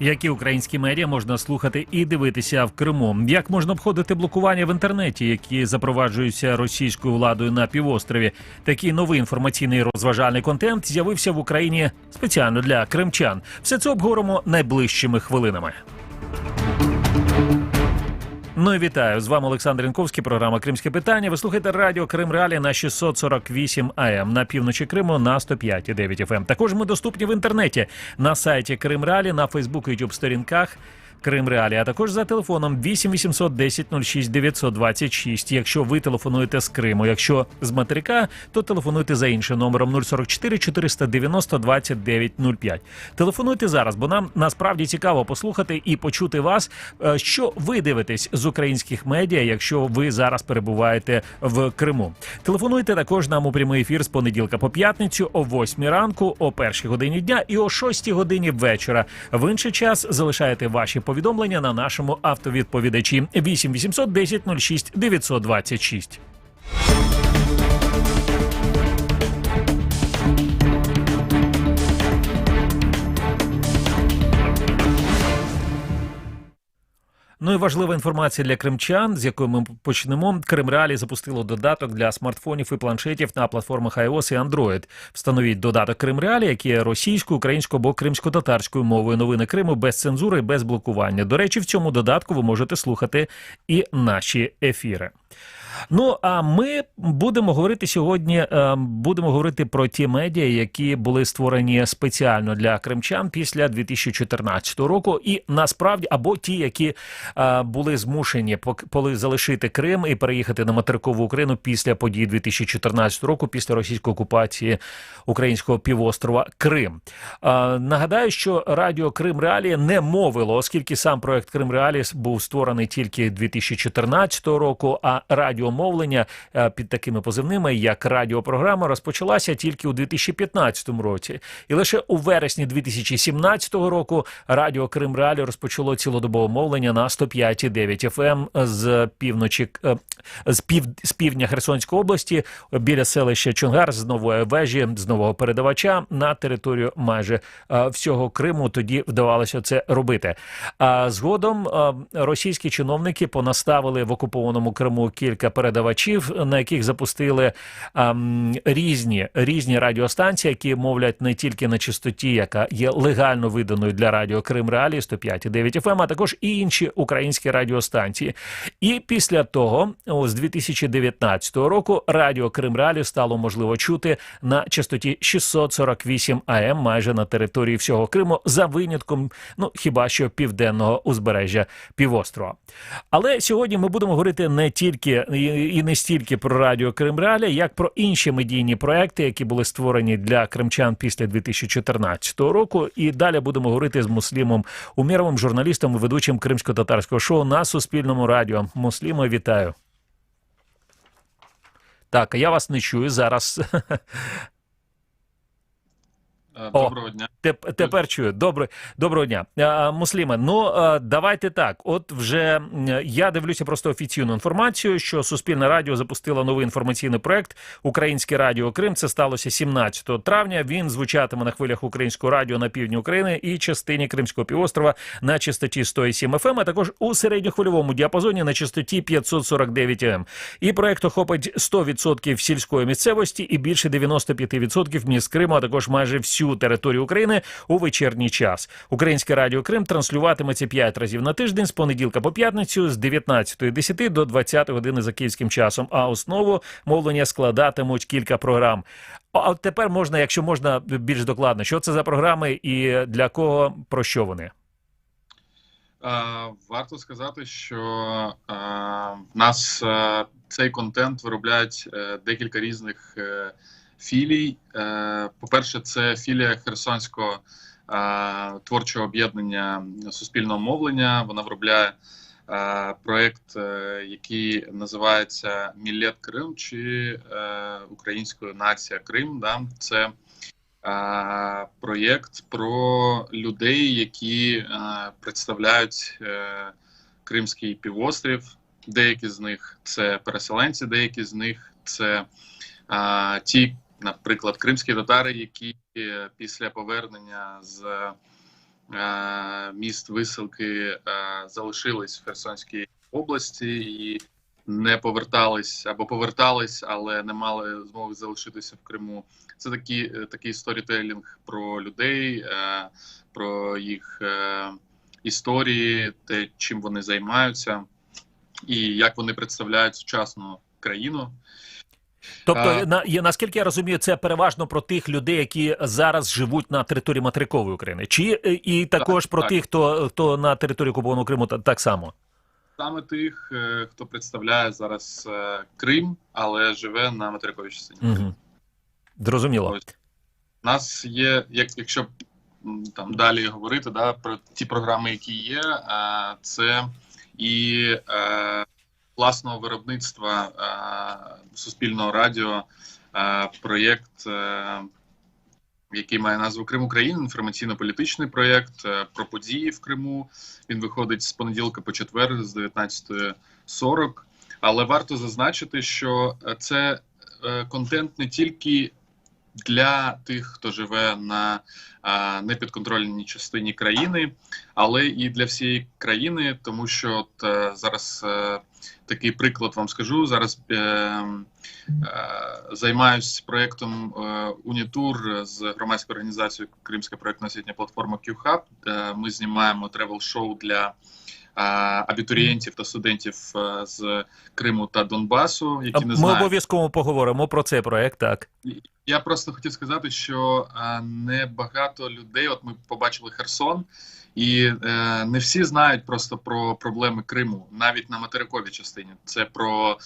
Які українські медіа можна слухати і дивитися в Криму? Як можна обходити блокування в інтернеті, які запроваджуються російською владою на півострові? Такий новий інформаційний і розважальний контент з'явився в Україні спеціально для кримчан. Все це обговоримо найближчими хвилинами. Ну і вітаю, з вами Олександр Янковський, програма «Кримське питання». Ви слухаєте радіо Крим Реалії на 648 АМ, на півночі Криму на 105,9 ФМ. Також ми доступні в інтернеті на сайті Крим Реалії, на Фейсбук і Ютуб сторінках Крим Реалії, а також за телефоном 8 800 10 06 926. Якщо ви телефонуєте з Криму, якщо з материка, то телефонуйте за іншим номером 044 490 29 05. Телефонуйте зараз, бо нам насправді цікаво послухати і почути вас, що ви дивитесь з українських медіа, якщо ви зараз перебуваєте в Криму. Телефонуйте також нам у прямий ефір з понеділка по п'ятницю о 8 ранку, о 1 годині дня і о 6 годині вечора. В інший час залишаєте ваші повідомлення на нашому автовідповідачі 8 800 10 06 926. Ну і важлива інформація для кримчан, з якої ми почнемо. Крим Реалії запустило додаток для смартфонів і планшетів на платформах iOS і Android. Встановіть додаток Крим Реалії, який є російською, українською або кримсько-татарською мовою. Новини Криму без цензури і без блокування. До речі, в цьому додатку ви можете слухати і наші ефіри. Ну, а ми будемо говорити сьогодні, про ті медіа, які були створені спеціально для кримчан після 2014 року. І насправді, або ті, які були змушені залишити Крим і переїхати на материкову Україну після подій 2014 року, після російської окупації українського півострова Крим. Нагадаю, що радіо Крим Реалії не мовило, оскільки сам проект Крим Реалії був створений тільки 2014 року, а радіомовлення під такими позивними, як радіопрограма, розпочалася тільки у 2015 році. І лише у вересні 2017 року радіо Крим Реалії розпочало цілодобове мовлення на 105,9 ФМ з півдня Херсонської області, біля селища Чонгар, з нової вежі, з нового передавача на територію майже всього Криму. Тоді вдавалося це робити. А згодом російські чиновники понаставили в окупованому Криму кілька передавачів, на яких запустили різні радіостанції, які мовлять не тільки на частоті, яка є легально виданою для радіо Крим Реалії 105,9 ФМ, а також і інші українські радіостанції. І після того, з 2019 року, радіо Крим Реалії стало можливо чути на частоті 648 АМ майже на території всього Криму, за винятком, хіба що південного узбережжя півострова. Але сьогодні ми будемо говорити не тільки і не стільки про радіо Крим Реалії, як про інші медійні проекти, які були створені для кримчан після 2014 року. І далі будемо говорити з Муслімом Умєровим, журналістом і ведучим кримсько-татарського шоу на Суспільному радіо. Мусліме, вітаю. Так, я вас не чую зараз. Доброго дня. Тепер чую. Доброго дня. Мусліме, давайте так. От вже я дивлюся просто офіційну інформацію, що Суспільне радіо запустило новий інформаційний проект «Українське радіо Крим». Це сталося 17 травня. Він звучатиме на хвилях українського радіо на півдні України і частині Кримського півострова на частоті 107 ФМ, а також у середньохвильовому діапазоні на частоті 549 АМ. І проект охопить 100% сільської місцевості і більше 95% міст Криму, а також майже всю територію України у вечірній час. Українське радіо Крим транслюватиметься 5 разів на тиждень з понеділка по п'ятницю з 19:10 до 20 години за київським часом, а основу мовлення складатимуть кілька програм. А тепер можна, якщо можна більш докладно, що це за програми і для кого, про що вони? Варто сказати, що в нас цей контент виробляють декілька різних філій. По-перше, це філія Херсонського творчого об'єднання суспільного мовлення. Вона виробляє проєкт, який називається «Міллет Крим» чи українською «Нація Крим». Це проєкт про людей, які представляють Кримський півострів. Деякі з них – це переселенці, деякі з них – це ті, наприклад, кримські татари, які після повернення з міст висилки залишились в Херсонській області і не повертались або повертались, але не мали змоги залишитися в Криму. Це такий сторітелінг про людей, про їх історії, те, чим вони займаються, і як вони представляють сучасну країну. Тобто, наскільки я розумію, це переважно про тих людей, які зараз живуть на території материкової України, чи і також про тих, хто на території окупованого Криму так само? Саме тих, хто представляє зараз Крим, але живе на материковій частині. Угу. Зрозуміло. Ось. У нас є, якщо там далі говорити, про ті програми, які є, це і власного виробництва Суспільного радіо, проєкт, який має назву «Крим Україна», інформаційно-політичний проєкт про події в Криму. Він виходить з понеділка по четвер з 19:40. Але варто зазначити, що це контент не тільки для тих, хто живе на непідконтрольній частині країни, але і для всієї країни, тому що зараз такий приклад вам скажу. Зараз займаюсь проєктом Унітур з громадською організацією Кримська проєктно-освітня платформа Q-Hub. Ми знімаємо тревел-шоу для абітурієнтів та студентів з Криму та Донбасу, які не знають. Ми обов'язково поговоримо про цей проєкт, так. Я просто хотів сказати, що не багато людей, от ми побачили Херсон, і не всі знають просто про проблеми Криму, навіть на материковій частині. Це про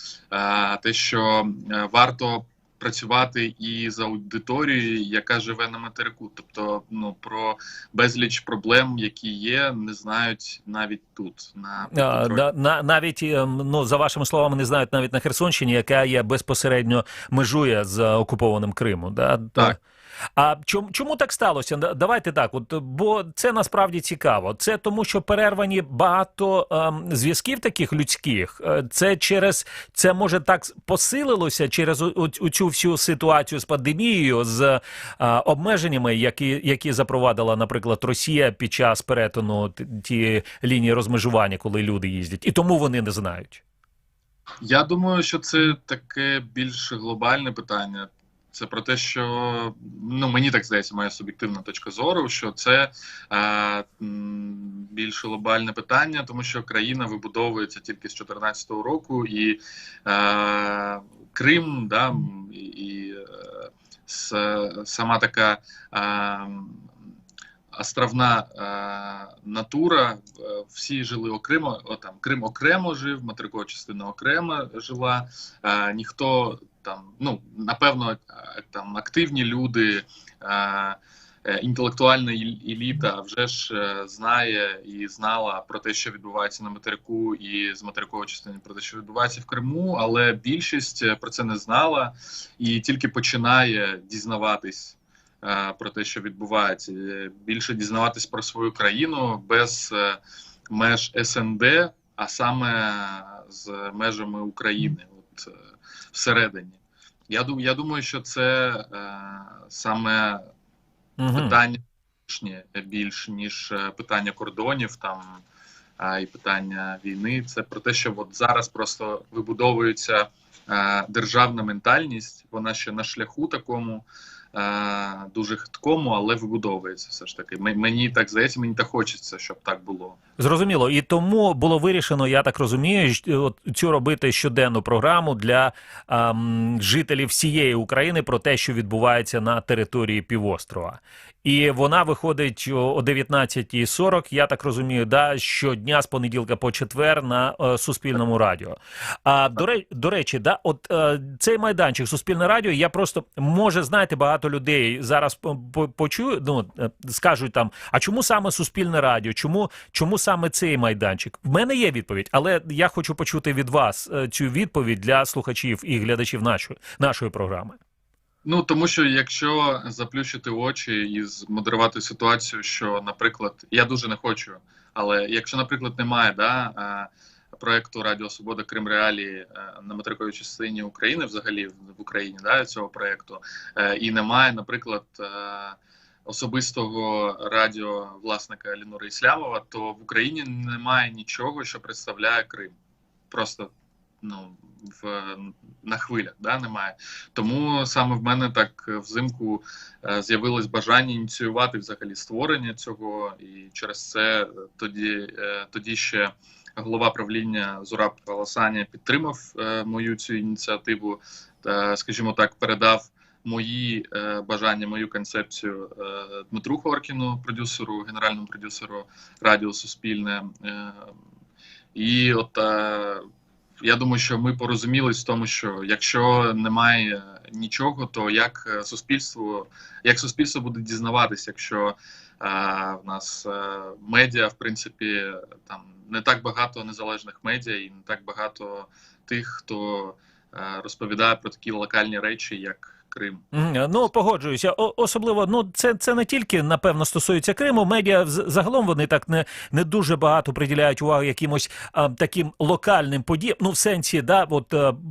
те, що варто працювати і з аудиторією, яка живе на материку. Тобто, про безліч проблем, які є, не знають навіть тут. Навіть, за вашими словами, не знають навіть на Херсонщині, яка є безпосередньо межує з окупованим Кримом. Так. А чому так сталося? Давайте так, бо це насправді цікаво. Це тому, що перервані багато зв'язків таких людських. Це може так посилилося через цю всю ситуацію з пандемією, з обмеженнями, які запровадила, наприклад, Росія під час перетину тієї лінії розмежування, коли люди їздять. І тому вони не знають. Я думаю, що це таке більш глобальне питання. Це про те, що, мені так здається, моя суб'єктивна точка зору, що це більш глобальне питання, тому що країна вибудовується тільки з 2014 року, і Крим, і сама така островна натура, всі жили окремо, Крим окремо жив, материкова частина окремо жила, ніхто напевно, активні люди, інтелектуальна еліта вже ж знає і знала про те, що відбувається на материку, і з материкової частини про те, що відбувається в Криму, але більшість про це не знала і тільки починає дізнаватись про те, що відбувається. Більше дізнаватись про свою країну без меж СНД, а саме з межами України, всередині. Я думаю, що це саме питання більш ніж питання кордонів і питання війни. Це про те, що зараз просто вибудовується державна ментальність, вона ще на шляху такому, дуже хиткому, але вибудовується все ж таки. Мені так здається, мені так хочеться, щоб так було. Зрозуміло. І тому було вирішено, я так розумію, цю робити щоденну програму для жителів всієї України про те, що відбувається на території півострова. І вона виходить о 19:40, я так розумію, щодня з понеділка по четвер на Суспільному радіо. До речі, цей майданчик Суспільне радіо, я просто, знаєте, багато людей зараз почують, скажуть а чому саме Суспільне радіо, чому саме цей майданчик? В мене є відповідь, але я хочу почути від вас цю відповідь для слухачів і глядачів нашої програми. Тому що якщо заплющити очі і змодерувати ситуацію, що, наприклад, я дуже не хочу, але якщо, наприклад, немає проєкту Радіо Свобода Крим Реалії на материковій частині України, взагалі в Україні, цього проєкту, і немає, наприклад, особистого радіо власника Елінора Іслямова, то в Україні немає нічого, що представляє Крим. Просто на хвилях, немає. Тому саме в мене так взимку з'явилось бажання ініціювати взагалі створення цього, і через це тоді ще голова правління Зураб Аласаня підтримав мою цю ініціативу, скажімо так, передав мої бажання, мою концепцію Дмитру Хоркіну, продюсеру, генеральному продюсеру Радіо Суспільне. І от я думаю, що ми порозумілись в тому, що якщо немає нічого, то як суспільство буде дізнаватися, якщо в нас медіа, в принципі, там не так багато незалежних медіа і не так багато тих, хто розповідає про такі локальні речі, як Крим. Ну, погоджуюся. Особливо, це не тільки, напевно, стосується Криму. Медіа загалом вони так не дуже багато приділяють увагу якимось таким локальним подіям, в сенсі,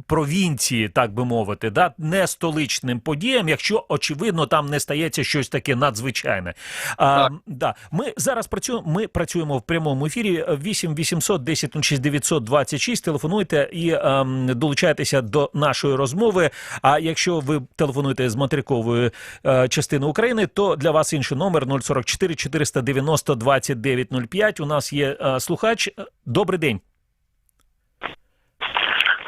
провінції, так би мовити, не столичним подіям, якщо, очевидно, там не стається щось таке надзвичайне. Ми зараз працюємо в прямому ефірі. 8 800 10 06 926. Телефонуйте і долучайтеся до нашої розмови. А якщо ви телефонуєте з материкової частини України, то для вас інший номер 044 490 2905. У нас є слухач. Добрий день.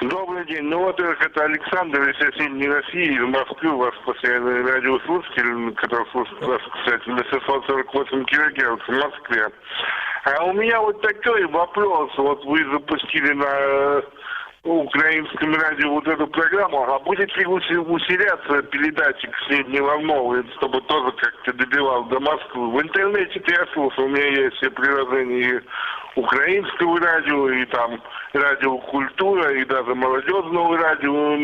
Добрый день. Это Александр из соседней России, из Москвы. У вас постоянный радиослушатель, который слушает вас, кстати, на 648 килогерц в Москве. А у меня вот такой вопрос. Вот вы запустили на украинском радио эту программу, а будет ли усиляться передатчик средневолновый, чтобы тоже как-то добивал до Москвы? В интернете я слушал, у меня есть все приложения украинского радио, и там радио «Культура», и даже молодежного радио,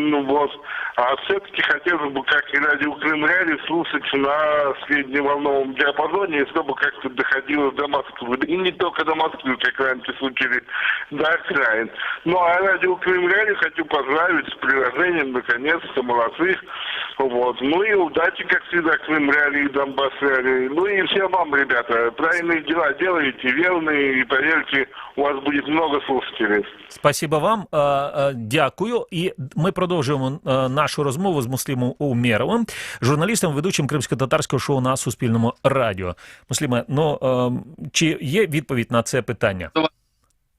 А все-таки хотелось бы, как и радио «Крым-Реалии», слушать на средневолновом диапазоне, чтобы как-то доходило до Москвы. И не только до Москвы, как раньше случилось, до окраин. А радио «Крым-Реалии» хочу поздравить с приложением, наконец-то, молодцы. И удачи, как всегда, «Крым-Реалии» и «Донбасс-Реалии. И всем вам, ребята, правильные дела делаете, верные, и поверьте, у вас будет много слушателей. Спасибо вам, дякую. І ми продовжуємо нашу розмову з Муслимом Умєровим, журналістом, ведучим кримсько-татарського шоу на Суспільному радіо. Муслиме, чи є відповідь на це питання?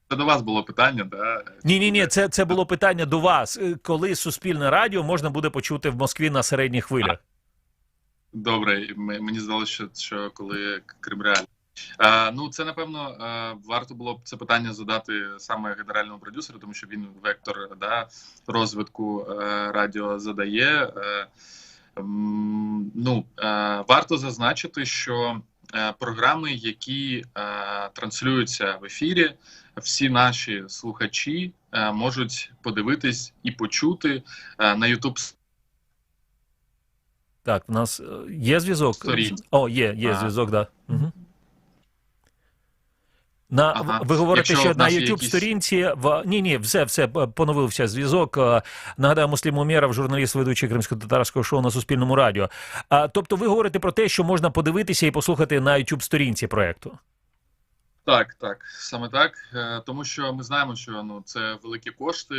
Це до вас було питання, да? Ні, це було питання до вас. Коли Суспільне радіо можна буде почути в Москві на середніх хвилях? Добре, мені здалося, що коли Крим-Реалії. Це, напевно, варто було б це питання задати саме генеральному продюсеру, тому що він вектор розвитку радіо задає. Варто зазначити, що програми, які транслюються в ефірі, всі наші слухачі можуть подивитись і почути на YouTube. Так, в нас є зв'язок? Є зв'язок, так. Угу. Ви говорите, що на YouTube-сторінці... Ні, все, поновився зв'язок. Нагадаю, Муслим Умєров, журналіст, ведучий кримсько-татарського шоу на Суспільному радіо. Тобто ви говорите про те, що можна подивитися і послухати на YouTube-сторінці проєкту? Так, саме так. Тому що ми знаємо, що це великі кошти.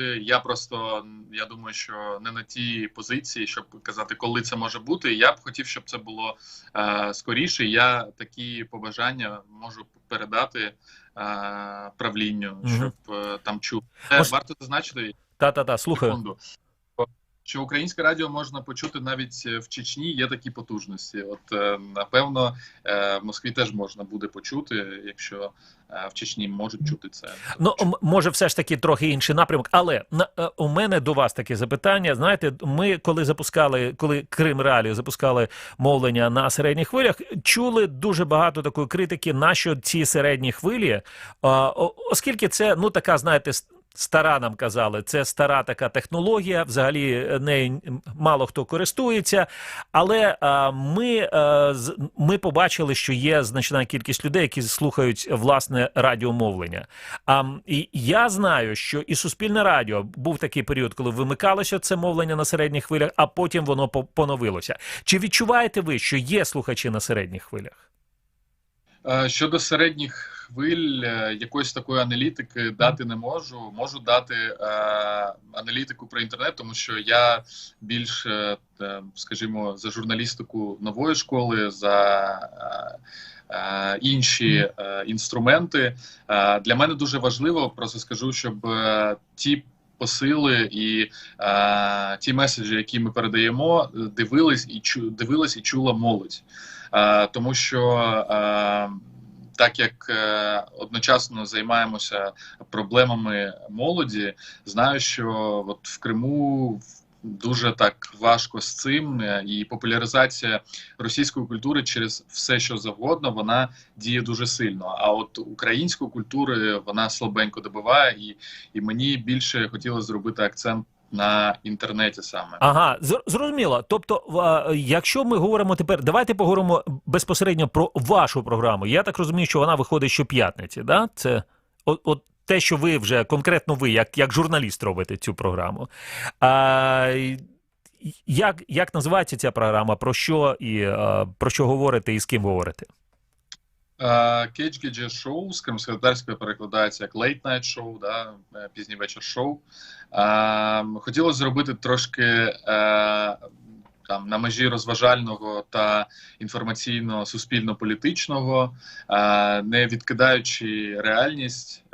Я думаю, що не на тій позиції, щоб казати, коли це може бути. Я б хотів, щоб це було скоріше. Я такі побажання можу передати правлінню, щоб там чув. Варто зазначити, слухаю. Що українське радіо можна почути навіть в Чечні, є такі потужності. Напевно, в Москві теж можна буде почути, якщо в Чечні можуть чути це. Може, все ж таки трохи інший напрямок. Але у мене до вас таке запитання. Знаєте, ми, коли Крим-Реалії запускали мовлення на середніх хвилях, чули дуже багато такої критики, на що ці середні хвилі, оскільки це, така, знаєте, стара, нам казали, це стара така технологія, взагалі нею мало хто користується, але ми побачили, що є значна кількість людей, які слухають власне радіомовлення. І я знаю, що і Суспільне радіо був такий період, коли вимикалося це мовлення на середніх хвилях, а потім воно поновилося. Чи відчуваєте ви, що є слухачі на середніх хвилях? Щодо середніх хвиль, якоїсь такої аналітики дати не можу. Можу дати аналітику про інтернет, тому що я більш, скажімо, за журналістику нової школи, за інші інструменти. Для мене дуже важливо, просто скажу, щоб ті посили і ті меседжі, які ми передаємо, дивилась і чула молодь. Тому що так як одночасно займаємося проблемами молоді, знаю, що от в Криму дуже так важко з цим, і популяризація російської культури через все, що завгодно, вона діє дуже сильно. А от української культури вона слабенько добиває, і мені більше хотілося зробити акцент на інтернеті саме. Ага, зрозуміло. Тобто, якщо ми говоримо тепер, давайте поговоримо безпосередньо про вашу програму. Я так розумію, що вона виходить щоп'ятниці, да? Це от те, що ви вже, конкретно ви, як журналіст робите цю програму. Як називається ця програма? Про що говорите і з ким говорите? Кейдж шоу, з кримськотатарської перекладається як late night show, да, пізній вечір шоу. Хотілося зробити трошки там на межі розважального та інформаційно-суспільно-політичного, не відкидаючи реальність,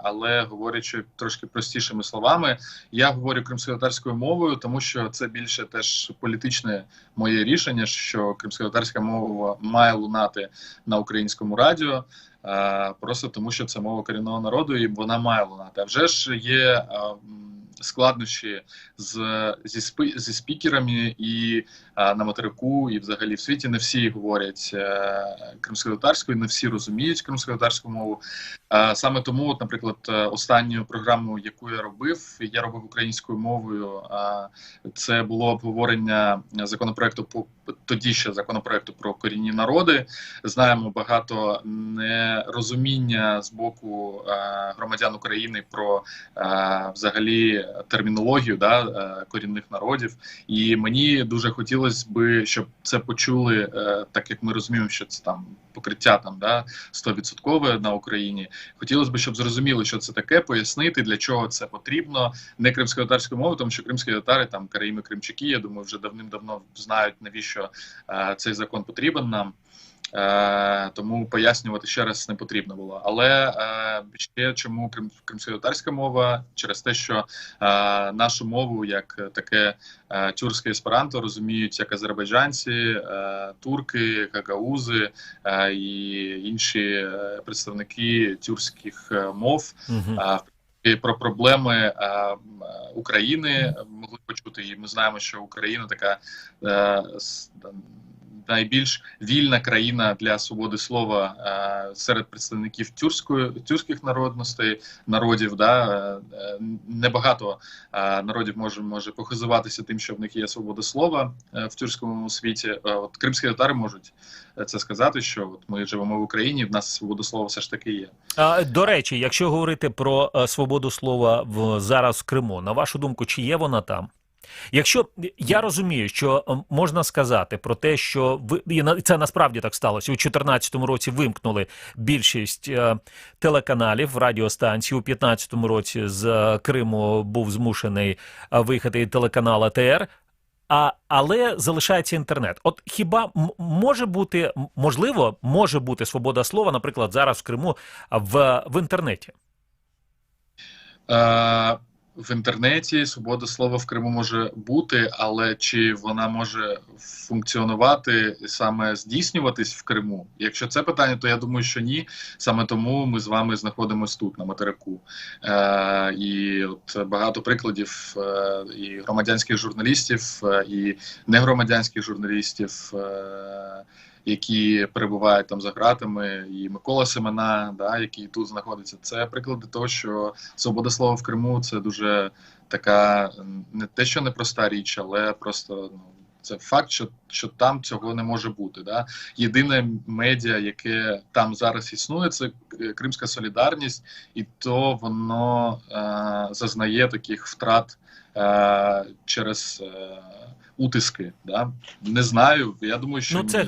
але говорячи трошки простішими словами. Я говорю кримськотатарською мовою, тому що це більше теж політичне моє рішення, що кримськотатарська мова має лунати на українському радіо, просто тому що це мова корінного народу і вона має лунати. А вже ж є складнощі зі спікерами і на материку, і взагалі в світі не всі говорять кримськотатарською, не всі розуміють кримськотатарську мову. Саме тому, от, наприклад, останню програму, яку я робив українською мовою, це було обговорення законопроекту тоді ще законопроекту про корінні народи. Знаємо багато нерозуміння з боку громадян України про взагалі термінологію, да, корінних народів. І мені дуже хотілося би, щоб це почули, так як ми розуміємо, що це там покриття там, да, 100% на Україні. Хотілося б, щоб зрозуміли, що це таке, пояснити, для чого це потрібно. Не кримськотатарською мовою, тому що кримські татари, там, караїми, кримчаки, я думаю, вже давним-давно знають, навіщо цей закон потрібен нам. Тому пояснювати ще раз не потрібно було. Але ще чому кримськотатарська мова? Через те, що нашу мову, як таке тюркське есперанто, розуміють як азербайджанці, турки, гагаузи і інші представники тюркських мов. І про проблеми України могли почути. І ми знаємо, що Україна така найбільш вільна країна для свободи слова серед представників тюркських народів. Да? Небагато народів може похизуватися тим, що в них є свобода слова в тюркському світі. От кримські татари можуть це сказати, що от ми живемо в Україні, в нас свобода слова все ж таки є. До речі, якщо говорити про свободу слова зараз в Криму, на вашу думку, чи є вона там? Якщо я розумію, що можна сказати про те, що це насправді так сталося, у 2014 році вимкнули більшість телеканалів, радіостанцій, у 2015 році з Криму був змушений виїхати телеканал АТР, але залишається інтернет. От хіба може бути свобода слова, наприклад, зараз в Криму в інтернеті? В інтернеті свобода слова в Криму може бути, але чи вона може функціонувати, саме здійснюватись в Криму? Якщо це питання, то я думаю, що ні. Саме тому ми з вами знаходимося тут, на материку. І от багато прикладів і громадянських журналістів, і негромадянських журналістів, які перебувають там за ґратами, і Микола Семена, да, який тут знаходиться. Це приклади того, що свобода слова в Криму – це дуже така, не те, що непроста річ, але просто, ну, це факт, що там цього не може бути. Да? Єдине медіа, яке там зараз існує, це Кримська Солідарність, і то воно зазнає таких втрат через утиски. Да? Не знаю, я думаю, що... Ну, це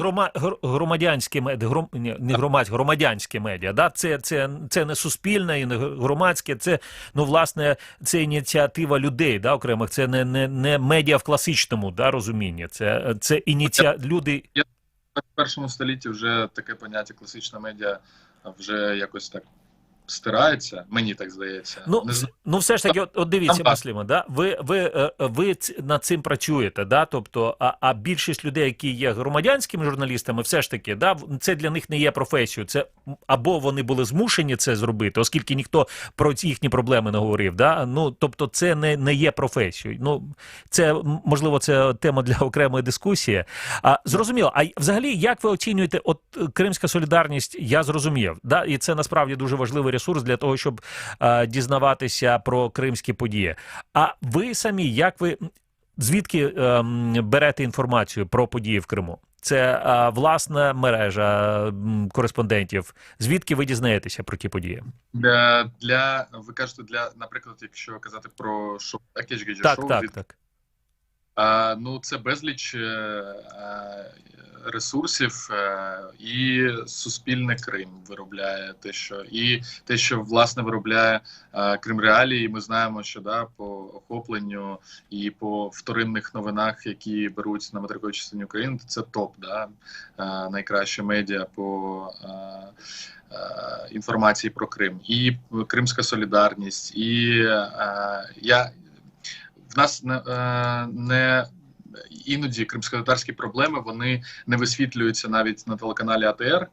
громадянське медіа, не громадське, громадянське медіа, да? Це не суспільне і не громадське, це, ну, власне, це ініціатива людей, да, окремих, це не медіа в класичному, да, розумінні, це люди... В 21 столітті вже таке поняття класична медіа вже якось так стирається, мені так здається. Ну все ж таки, от дивіться, Мусліме, да? Ви над цим працюєте, да? Тобто, а більшість людей, які є громадянськими журналістами, все ж таки, да? Це для них не є професією, це або вони були змушені це зробити, оскільки ніхто про їхні проблеми не говорив, да? Ну, тобто, це не є професією. Ну, це, можливо, це тема для окремої дискусії. Зрозуміло, а взагалі, як ви оцінюєте, от Кримська Солідарність, я зрозумів, да? І це насправді дуже важливий ресурс для того, щоб дізнаватися про кримські події. А ви самі, звідки берете інформацію про події в Криму? Це власна мережа кореспондентів. Звідки ви дізнаєтеся про ті події? Ви кажете, наприклад, якщо казати про шоу, шоу, так. Ну, це безліч ресурсів, і Суспільне Крим виробляє те, що власне виробляє Крим Реалії. Ми знаємо, що да, по охопленню і по вторинних новинах, які беруть на материковій частині України, це топ, да, найкраще медіа по інформації про Крим. І Кримська Солідарність, і в нас іноді кримськотатарські проблеми, вони не висвітлюються навіть на телеканалі АТР,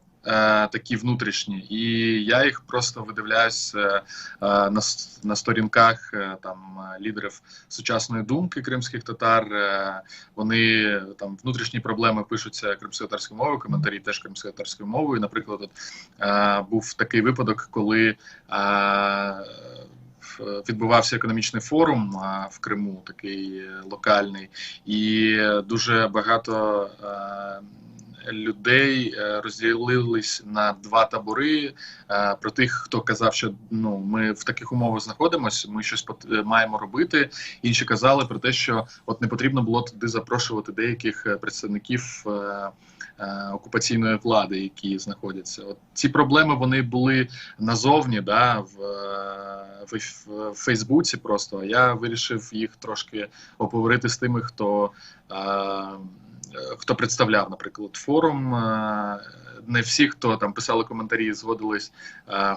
такі внутрішні, і я їх просто видивляюсь на сторінках там лідерів сучасної думки кримських татар. Вони там внутрішні проблеми пишуться кримськотатарською мовою, коментарі теж кримськотатарською мовою. Наприклад, був такий випадок, коли відбувався економічний форум в Криму, такий локальний, і дуже багато людей розділились на два табори. Про тих, хто казав, що ну, ми в таких умовах знаходимося, ми щось маємо робити. Інші казали про те, що от не потрібно було туди запрошувати деяких представників окупаційної влади, які знаходяться. От ці проблеми, вони були назовні, да, в Фейсбуці просто. Я вирішив їх трошки обговорити з тими, хто представляв, наприклад, форум. Не всі, хто там писали коментарі, згодились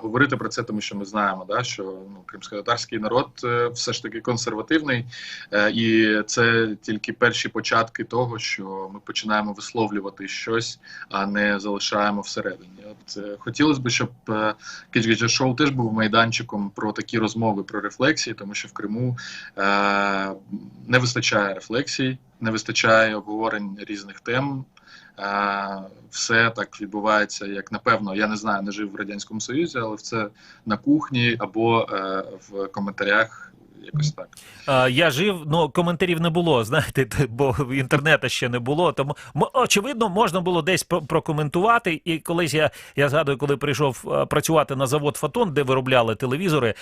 говорити про це, тому що ми знаємо, да, що ну, кримськотатарський народ все ж таки консервативний, і це тільки перші початки того, що ми починаємо висловлювати щось, а не залишаємо всередині. От, хотілося б, щоб Кіч-Гіч Шоу теж був майданчиком про такі розмови, про рефлексії, тому що в Криму не вистачає рефлексій, не вистачає обговорень різних тем. Все так відбувається, як, напевно, я не знаю, не жив в Радянському Союзі, але це на кухні або в коментарях. Якось так. Я жив, ну, коментарів не було, знаєте, бо інтернету ще не було, тому, очевидно, можна було десь прокоментувати, і колись я згадую, коли прийшов працювати на завод «Фотон», де виробляли телевізори,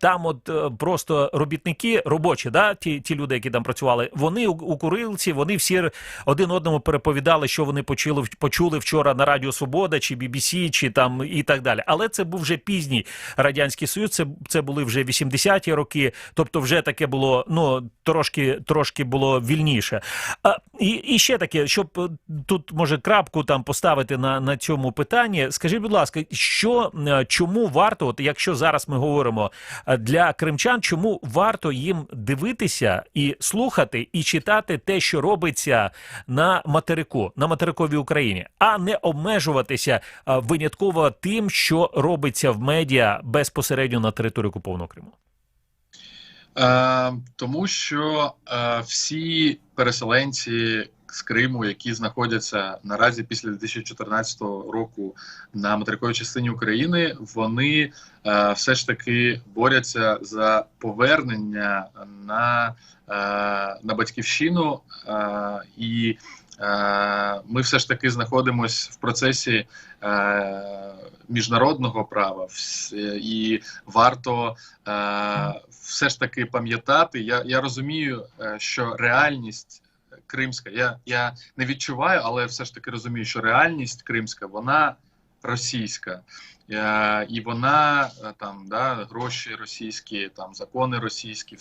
там от просто робітники, робочі, да, ті люди, які там працювали, вони у курилці, вони всі один одному переповідали, що вони почули вчора на Радіо Свобода, чи BBC, чи там і так далі. Але це був вже пізній Радянський Союз, це були вже 80-ті роки, тобто вже таке було, ну, трошки було вільніше. І ще таке, щоб тут, може, крапку там поставити на цьому питанні, скажіть, будь ласка, чому варто, от якщо зараз ми говоримо для кримчан, чому варто їм дивитися і слухати, і читати те, що робиться на материковій Україні, а не обмежуватися винятково тим, що робиться в медіа безпосередньо на території окупованого Криму? Тому що всі переселенці з Криму, які знаходяться наразі після 2014 року на материковій частині України, вони все ж таки борються за повернення на батьківщину, і ми все ж таки знаходимося в процесі міжнародного права, і варто все ж таки пам'ятати. Я розумію, що реальність кримська, я не відчуваю, але все ж таки розумію, що реальність кримська, вона російська. І вона там, да, гроші російські, там закони російські,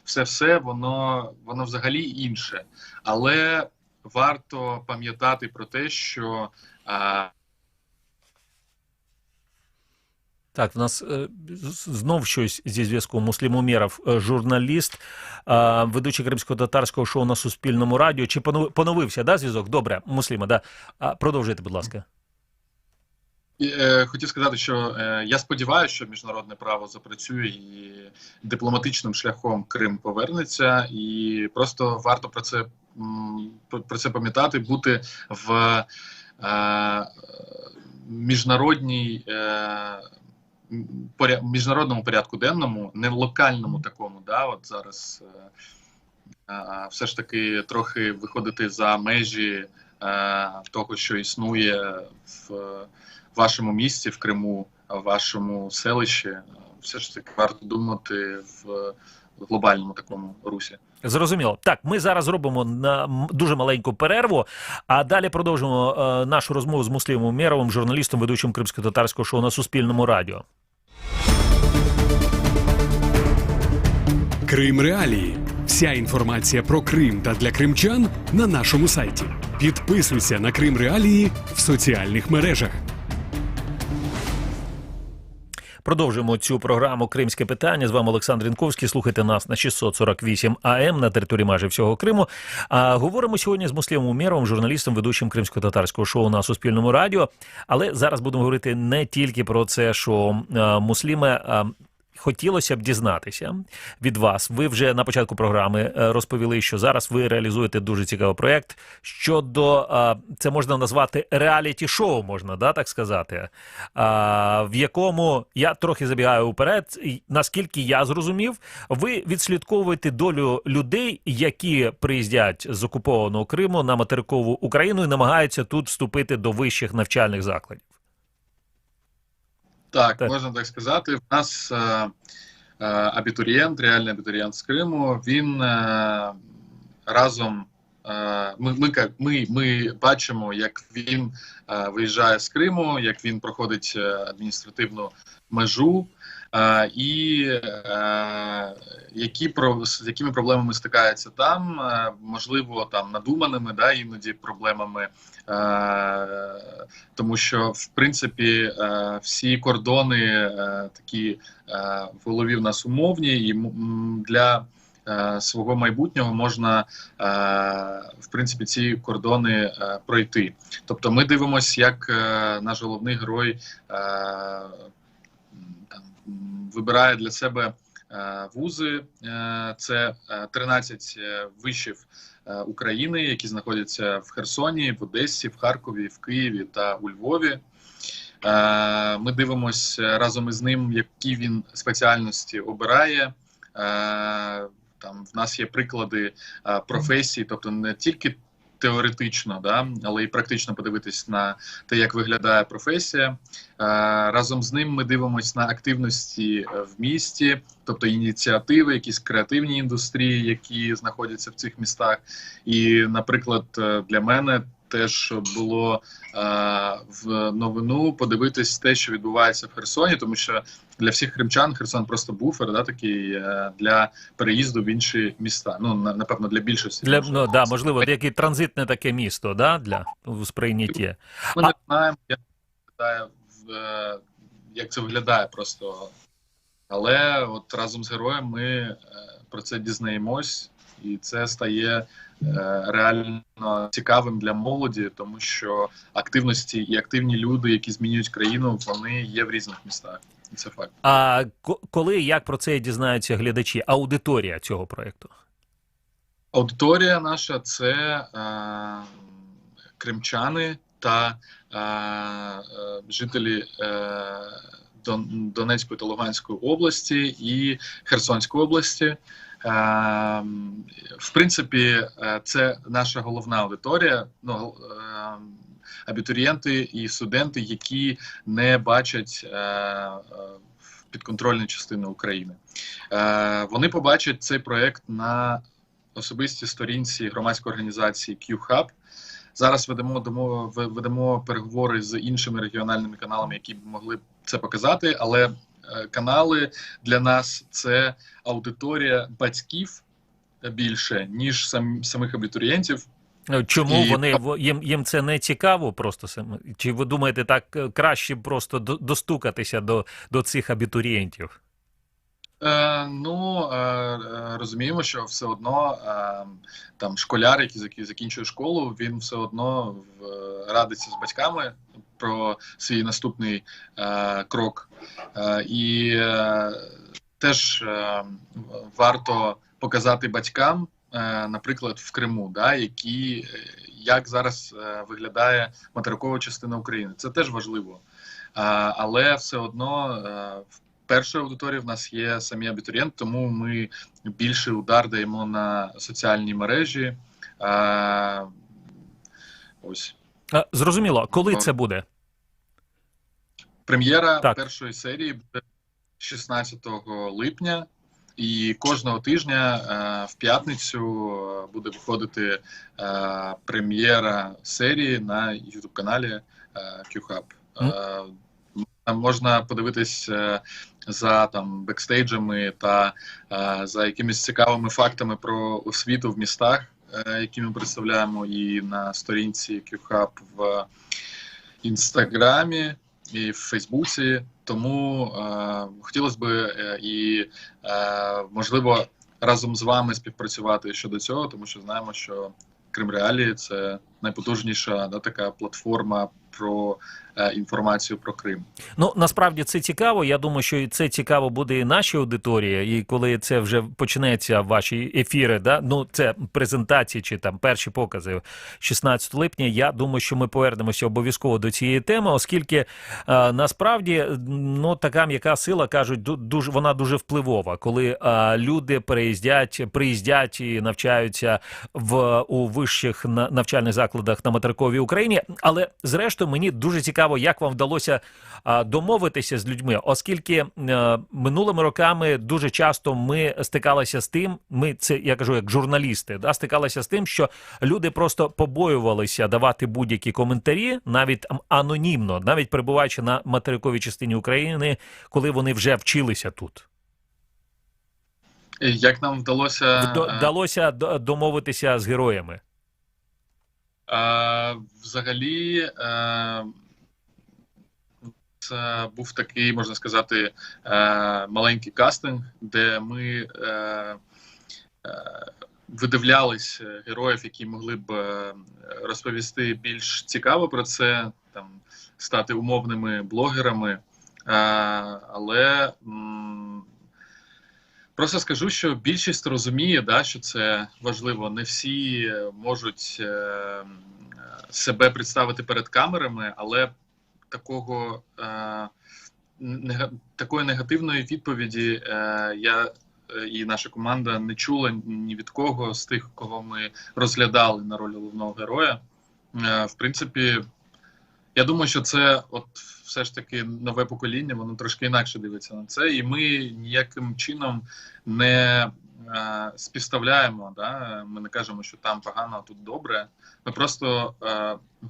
все воно взагалі інше. Але варто пам'ятати про те, що Так, в нас знов щось зі зв'язку. Муслім Умєров, журналіст, ведучий кримсько-татарського шоу на Суспільному радіо. Чи поновився, да, зв'язок? Добре, Мусліме, да. Продовжуйте, будь ласка. Хотів сказати, що я сподіваюся, що міжнародне право запрацює і дипломатичним шляхом Крим повернеться, і просто варто про це пам'ятати, бути в міжнародному порядку денному, не в локальному такому, да, от зараз все ж таки трохи виходити за межі того, що існує в вашому місті, в Криму, в вашому селищі. Все ж таки варто думати в глобальному такому русі. Зрозуміло. Так, ми зараз зробимо дуже маленьку перерву, а далі продовжимо нашу розмову з Муслімом Умєровим, журналістом, ведучим кримсько-татарського шоу на Суспільному радіо. Крим Реалії. Вся інформація про Крим та для кримчан на нашому сайті. Підписуйся на Крим Реалії в соціальних мережах. Продовжуємо цю програму «Кримське питання». З вами Олександр Інковський. Слухайте нас на 648 АМ на території майже всього Криму. Говоримо сьогодні з Муслімом Умєровим, журналістом, ведучим кримсько-татарського шоу на Суспільному радіо. Але зараз будемо говорити не тільки про це, що Мусліме, хотілося б дізнатися від вас. Ви вже на початку програми розповіли, що зараз ви реалізуєте дуже цікавий проєкт щодо, це можна назвати реаліті-шоу, можна, да, так сказати, в якому, я трохи забігаю вперед, наскільки я зрозумів, ви відслідковуєте долю людей, які приїздять з окупованого Криму на материкову Україну і намагаються тут вступити до вищих навчальних закладів. Так, можна так сказати. В нас абітурієнт, реальний абітурієнт з Криму, він разом, ми бачимо, як він виїжджає з Криму, як він проходить адміністративну межу, і з якими проблемами стикається там, можливо, там надуманими, да, іноді проблемами, тому що, в принципі, всі кордони такі в голові в нас умовні, і для свого майбутнього можна, в принципі, ці кордони пройти. Тобто ми дивимося, як наш головний герой вибирає для себе вузи. Це 13 вишів України, які знаходяться в Херсоні, в Одесі, в Харкові, в Києві та у Львові. Ми дивимося разом із ним, які він спеціальності обирає. Там в нас є приклади професій, тобто не тільки теоретично, да, але і практично подивитись на те, як виглядає професія. Разом з ним ми дивимося на активності в місті, тобто ініціативи, якісь креативні індустрії, які знаходяться в цих містах. І, наприклад, для мене теж було в новину подивитись те, що відбувається в Херсоні, тому що для всіх кримчан Херсон просто буфер, да, такий для переїзду в інші міста. Ну, напевно, для більшості. Можливо, яке транзитне таке місто, да, для сприйняття. Ми не знаємо, як це виглядає просто. Але от разом з героєм ми про це дізнаємось, і це стає реально цікавим для молоді, тому що активності і активні люди, які змінюють країну, вони є в різних містах. І це факт. А коли і як про це дізнаються глядачі, аудиторія цього проєкту? Аудиторія наша це кримчани та жителі Донецької та Луганської області і Херсонської області. В принципі, це наша головна аудиторія, абітурієнти і студенти, які не бачать підконтрольної частини України. Вони побачать цей проєкт на особистій сторінці громадської організації Q-Hub. Зараз ведемо переговори з іншими регіональними каналами, які б могли це показати, але канали для нас – це аудиторія батьків більше, ніж самих абітурієнтів. Чому їм це не цікаво просто? Чи ви думаєте, так краще просто достукатися до цих абітурієнтів? Розуміємо, що все одно там школяр, який закінчує школу, він все одно радиться з батьками про свій наступний крок. І теж варто показати батькам, наприклад, в Криму, як зараз виглядає материкова частина України. Це теж важливо. Але все одно першою аудиторією в нас є самі абітурієнти, тому ми більший удар даємо на соціальні мережі. Ось. Зрозуміло. Коли це буде? Прем'єра першої серії буде 16 липня. І кожного тижня в п'ятницю буде виходити прем'єра серії на YouTube-каналі Q-Hub. Можна подивитись за бекстейджами та за якимись цікавими фактами про освіту в містах, які ми представляємо і на сторінці Q-Hub в Інстаграмі і в Фейсбуці. Тому хотілося б можливо, разом з вами співпрацювати щодо цього, тому що знаємо, що Крим Реалії – це найпотужніша така платформа про інформацію про Крим. Насправді це цікаво. Я думаю, що це цікаво буде і нашій аудиторії. І коли це вже почнеться ваші ефіри, це презентації чи перші покази 16 липня, я думаю, що ми повернемося обов'язково до цієї теми, оскільки насправді така м'яка сила, кажуть, вона дуже впливова. Коли люди приїздять і навчаються у вищих навчальних закладах на материковій Україні. Але зрештою мені дуже цікаво, як вам вдалося домовитися з людьми, оскільки минулими роками дуже часто ми стикалися з тим, я кажу як журналісти, стикалися з тим, що люди просто побоювалися давати будь-які коментарі, навіть анонімно, навіть перебуваючи на материковій частині України, коли вони вже вчилися тут. Як нам вдалося домовитися з героями? Взагалі, це був такий, можна сказати, маленький кастинг, де ми видивлялись героїв, які могли б розповісти більш цікаво про це, стати умовними блогерами. Але просто скажу, що більшість розуміє, що це важливо. Не всі можуть себе представити перед камерами, але такої негативної відповіді я і наша команда не чула ні від кого з тих, кого ми розглядали на роль головного героя. В принципі, я думаю, що це все ж таки нове покоління, воно трошки інакше дивиться на це, і ми ніяким чином не співставляємо, ми не кажемо, що там погано, а тут добре. Ми просто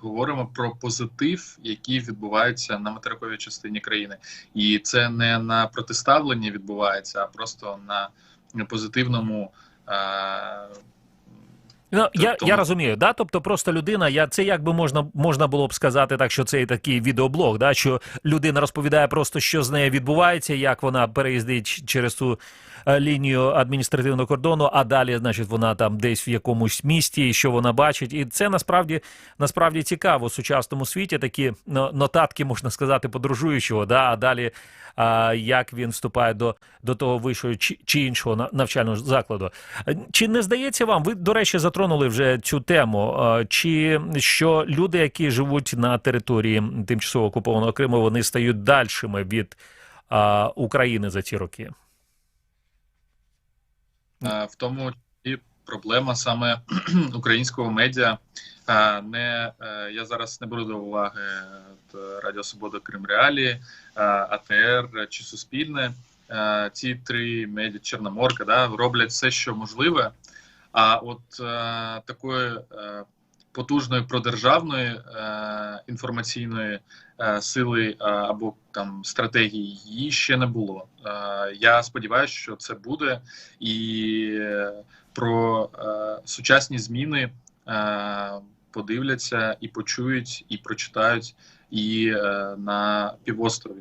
говоримо про позитив, який відбувається на материковій частині країни. І це не на протиставленні відбувається, а просто на позитивному я розумію, тобто просто людина, це якби можна було б сказати так, що це такий відеоблог, що людина розповідає просто, що з нею відбувається, як вона переїздить через ту лінію адміністративного кордону, а далі, значить, вона там десь в якомусь місті, що вона бачить. І це насправді цікаво в сучасному світі, такі нотатки, можна сказати, подорожуючого, а далі як він вступає до того вищого чи іншого навчального закладу. Чи не здається вам, ви, до речі, затронули вже цю тему, чи що люди, які живуть на території тимчасово окупованого Криму, вони стають дальшими від України за ці роки? В тому і проблема саме українського медіа. Я зараз не беру до уваги Радіо Свобода, Крим Реалії, АТР чи Суспільне. Ці три медіа, Чорноморка, роблять все, що можливе. А от такої потужної продержавної інформаційної сили або там стратегії її ще не було. Я сподіваюся, що це буде, і про сучасні зміни подивляться і почують, і прочитають і на півострові.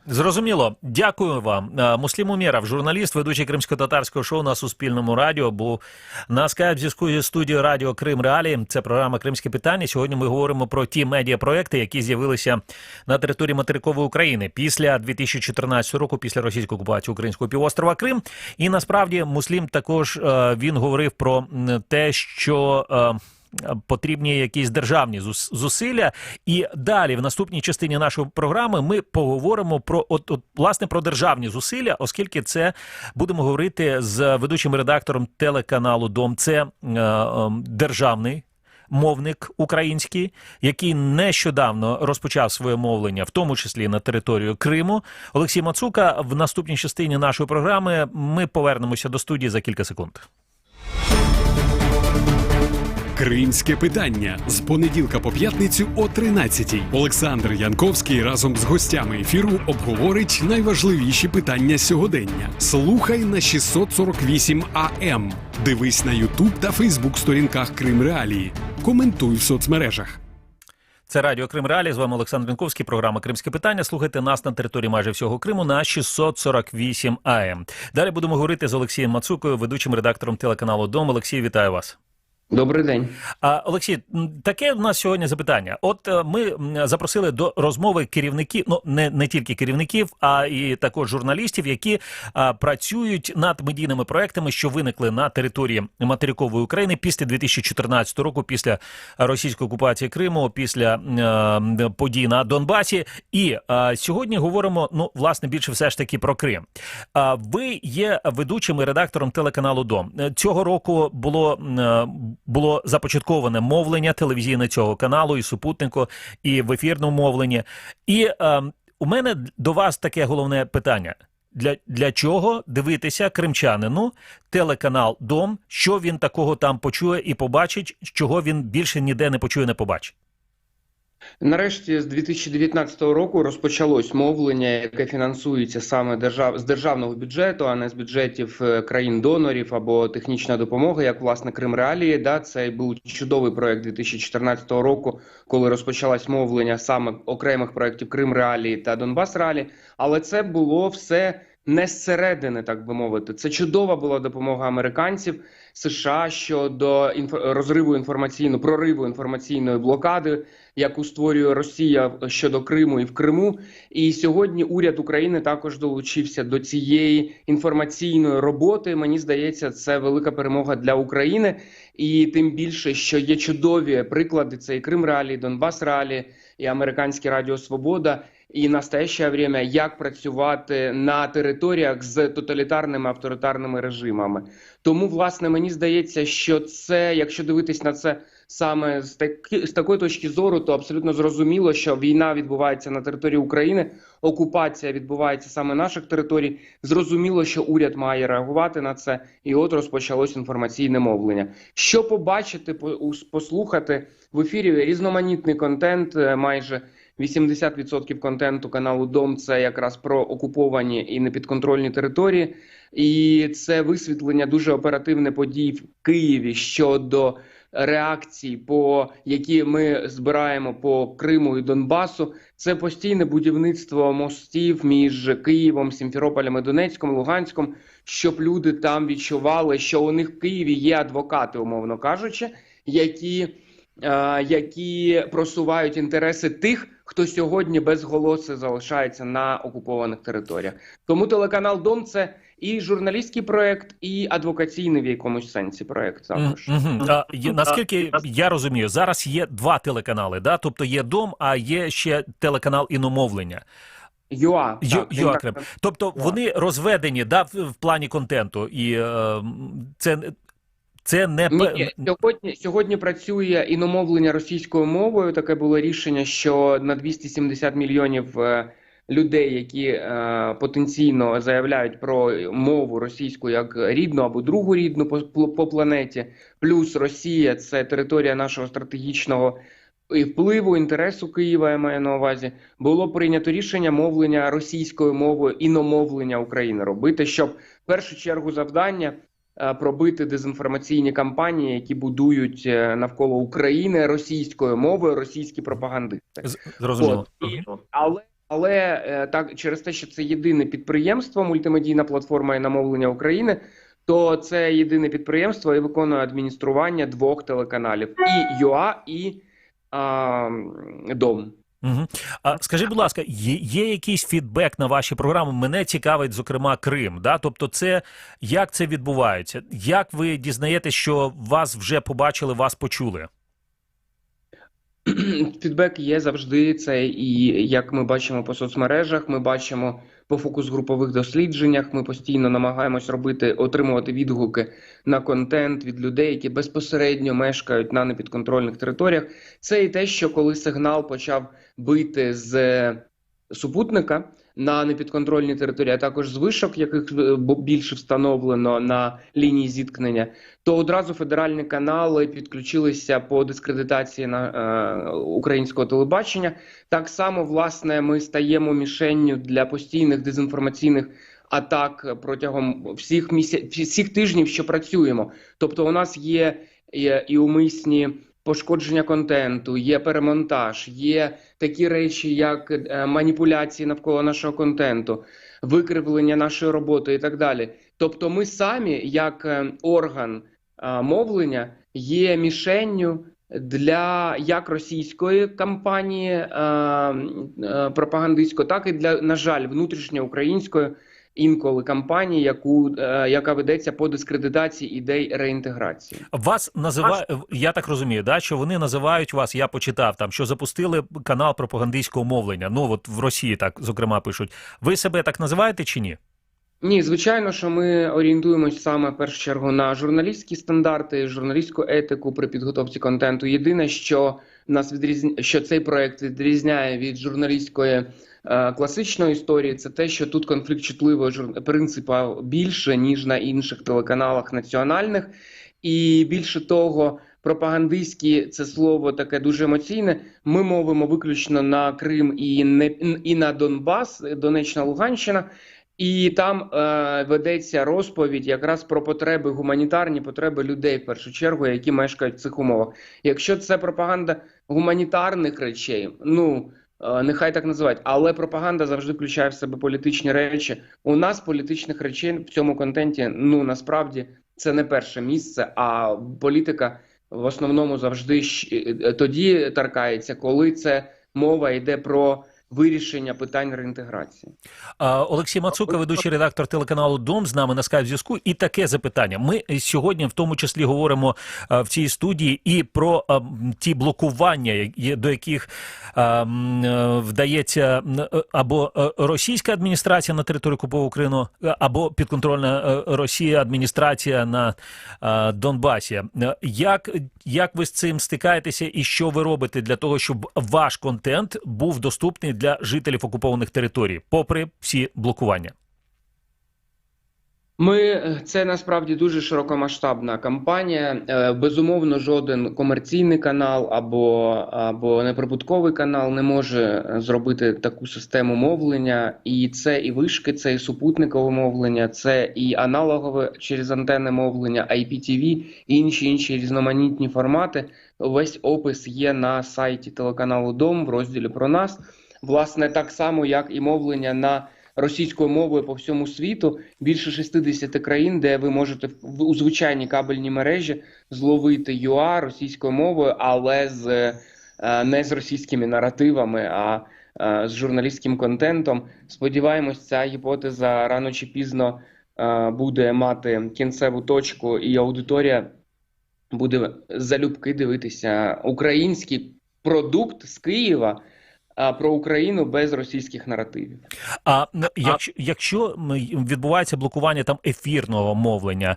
Зрозуміло. Дякую вам. Муслім Умєров, журналіст, ведучий кримсько-татарського шоу на Суспільному радіо, був на скайп-зв'язку зі студією Радіо Крим Реалії. Це програма «Кримське питання». Сьогодні ми говоримо про ті медіапроекти, які з'явилися на території материкової України після 2014 року, після російської окупації українського півострова Крим. І насправді Муслім також, він говорив про те, що потрібні якісь державні зусилля. І далі, в наступній частині нашої програми, ми поговоримо про власне про державні зусилля, оскільки це будемо говорити з ведучим редактором телеканалу «Дом». Це державний мовник український, який нещодавно розпочав своє мовлення, в тому числі на територію Криму. Олексій Мацука. В наступній частині нашої програми ми повернемося до студії за кілька секунд. Кримське питання з понеділка по п'ятницю о 13-й. Олександр Янковський разом з гостями ефіру обговорить найважливіші питання сьогодення. Слухай на 648 АМ. Дивись на Ютуб та Фейсбук сторінках Крим Реалії. Коментуй в соцмережах. Це Радіо Крим Реалії, з вами Олександр Янковський, програма «Кримське питання». Слухайте нас на території майже всього Криму на 648 АМ. Далі будемо говорити з Олексієм Мацукою, ведучим редактором телеканалу «Дом». Олексій, вітаю вас. Добрий день. Олексій, таке в нас сьогодні запитання. От ми запросили до розмови керівників, ну не тільки керівників, а і також журналістів, які працюють над медійними проектами, що виникли на території материкової України після 2014 року, після російської окупації Криму, після подій на Донбасі. І сьогодні говоримо, власне, більше все ж таки про Крим. Ви є ведучим і редактором телеканалу «Дом». Цього року було започатковане мовлення телевізійне цього каналу, і супутнику, і в ефірному мовленні. І у мене до вас таке головне питання. Для чого дивитися кримчанину телеканал «Дом», що він такого там почує і побачить, чого він більше ніде не почує, не побачить? Нарешті з 2019 року розпочалось мовлення, яке фінансується саме з державного бюджету, а не з бюджетів країн-донорів або технічна допомога, як, власне, Крим Реалії. Це був чудовий проєкт 2014 року, коли розпочалось мовлення саме окремих проєктів Крим Реалії та Донбас Реалії. Але це було все не зсередини, так би мовити. Це чудова була допомога американців, США щодо прориву інформаційної блокади, яку створює Росія щодо Криму і в Криму. І сьогодні уряд України також долучився до цієї інформаційної роботи. Мені здається, це велика перемога для України. І тим більше, що є чудові приклади, це і Крим Реалії, Донбас Реалії, і американське Радіо Свобода, і настояще время, як працювати на територіях з тоталітарними, авторитарними режимами. Тому, власне, мені здається, що це, якщо дивитись на це саме з такої точки зору, то абсолютно зрозуміло, що війна відбувається на території України, окупація відбувається саме наших територій. Зрозуміло, що уряд має реагувати на це, і от розпочалось інформаційне мовлення. Що побачити, послухати в ефірі? Різноманітний контент, майже 80% контенту каналу «Дом» – це якраз про окуповані і непідконтрольні території. І це висвітлення дуже оперативне подій в Києві щодо реакцій, які ми збираємо по Криму і Донбасу. Це постійне будівництво мостів між Києвом, Сімферополем і Донецьком, Луганськом, щоб люди там відчували, що у них в Києві є адвокати, умовно кажучи, які просувають інтереси тих, хто сьогодні безголоси залишається на окупованих територіях. Тому телеканал «Дом» – це і журналістський проект, і адвокаційний в якомусь сенсі проект також. Наскільки я розумію, зараз є два телеканали, да? Тобто є «Дом», а є ще телеканал іномовлення. ЮА. Крим. Тобто вони розведені, да, в плані контенту, і це не... Сьогодні працює іномовлення російською мовою. Таке було рішення, що на 270 мільйонів людей, які потенційно заявляють про мову російську як рідну або другу рідну по планеті, плюс Росія – це територія нашого стратегічного і впливу, інтересу Києва, я маю на увазі, було прийнято рішення мовлення російською мовою, іномовлення України робити, щоб в першу чергу завдання пробити дезінформаційні кампанії, які будують навколо України російською мовою російські пропагандисти. Зрозуміло. Але так, через те, що це єдине підприємство, мультимедійна платформа іномовлення України, то це єдине підприємство і виконує адміністрування двох телеканалів – і ЮА, і «Дом». Угу. Скажіть, будь ласка, є якийсь фідбек на ваші програми? Мене цікавить, зокрема, Крим. Да? Тобто як це відбувається? Як ви дізнаєтесь, що вас вже побачили, вас почули? Фідбек є завжди, це і як ми бачимо по соцмережах, ми бачимо по фокус-групових дослідженнях, ми постійно намагаємось отримувати відгуки на контент від людей, які безпосередньо мешкають на непідконтрольних територіях. Це і те, що коли сигнал почав бити з супутника на непідконтрольній території, а також з вишок, яких більше встановлено на лінії зіткнення, то одразу федеральні канали підключилися по дискредитації українського телебачення. Так само, власне, ми стаємо мішенню для постійних дезінформаційних атак протягом всіх тижнів, що працюємо. Тобто у нас є і умисні пошкодження контенту, є перемонтаж, є такі речі, як маніпуляції навколо нашого контенту, викривлення нашої роботи і так далі. Тобто ми самі, як орган мовлення, є мішенню для як російської кампанії пропагандистської, так і для, на жаль, внутрішньоукраїнської інколи кампанії, яка ведеться по дискредитації ідей реінтеграції. Вас називають, я так розумію, да, що вони називають вас, я почитав там, що запустили канал пропагандистського мовлення. Ну, от в Росії так, зокрема, пишуть. Ви себе так називаєте чи ні? Ні, звичайно, що ми орієнтуємось саме в першу чергу на журналістські стандарти, журналістську етику при підготовці контенту. Єдине, що нас що цей проект відрізняє від журналістської класичної історії, це те, що тут конфлікт чутливого принципу більше, ніж на інших телеканалах національних. І більше того, пропагандистські – це слово таке дуже емоційне. Ми мовимо виключно на Крим і на Донбас, Донеччина, Луганщина. І там ведеться розповідь якраз про потреби, гуманітарні потреби людей, в першу чергу, які мешкають в цих умовах. Якщо це пропаганда гуманітарних речей, нехай так називають, але пропаганда завжди включає в себе політичні речі. У нас політичних речей в цьому контенті, насправді, це не перше місце, а політика в основному завжди тоді торкається, коли це мова йде про вирішення питань реінтеграції. Олексій Мацука, ведучий редактор телеканалу «Дом», з нами на скайп-зв'язку. І таке запитання. Ми сьогодні в тому числі говоримо в цій студії і про ті блокування, до яких вдається або російська адміністрація на території окупованого Криму, або підконтрольна Росії адміністрація на Донбасі. Як ви з цим стикаєтеся і що ви робите для того, щоб ваш контент був доступний для жителів окупованих територій, попри всі блокування? Це насправді дуже широкомасштабна кампанія. Безумовно, жоден комерційний канал або неприбутковий канал не може зробити таку систему мовлення. І це і вишки, це і супутникове мовлення, це і аналогове через антенне мовлення, IPTV, і інші різноманітні формати. Весь опис є на сайті телеканалу «Дом» в розділі «Про нас». Власне, так само, як і мовлення на російською мовою по всьому світу, більше 60 країн, де ви можете у звичайній кабельній мережі зловити ЮА російською мовою, але з не з російськими наративами, а з журналістським контентом. Сподіваємось, ця гіпотеза рано чи пізно буде мати кінцеву точку, і аудиторія буде залюбки дивитися український продукт з Києва про Україну без російських наративів. А якщо відбувається блокування там ефірного мовлення,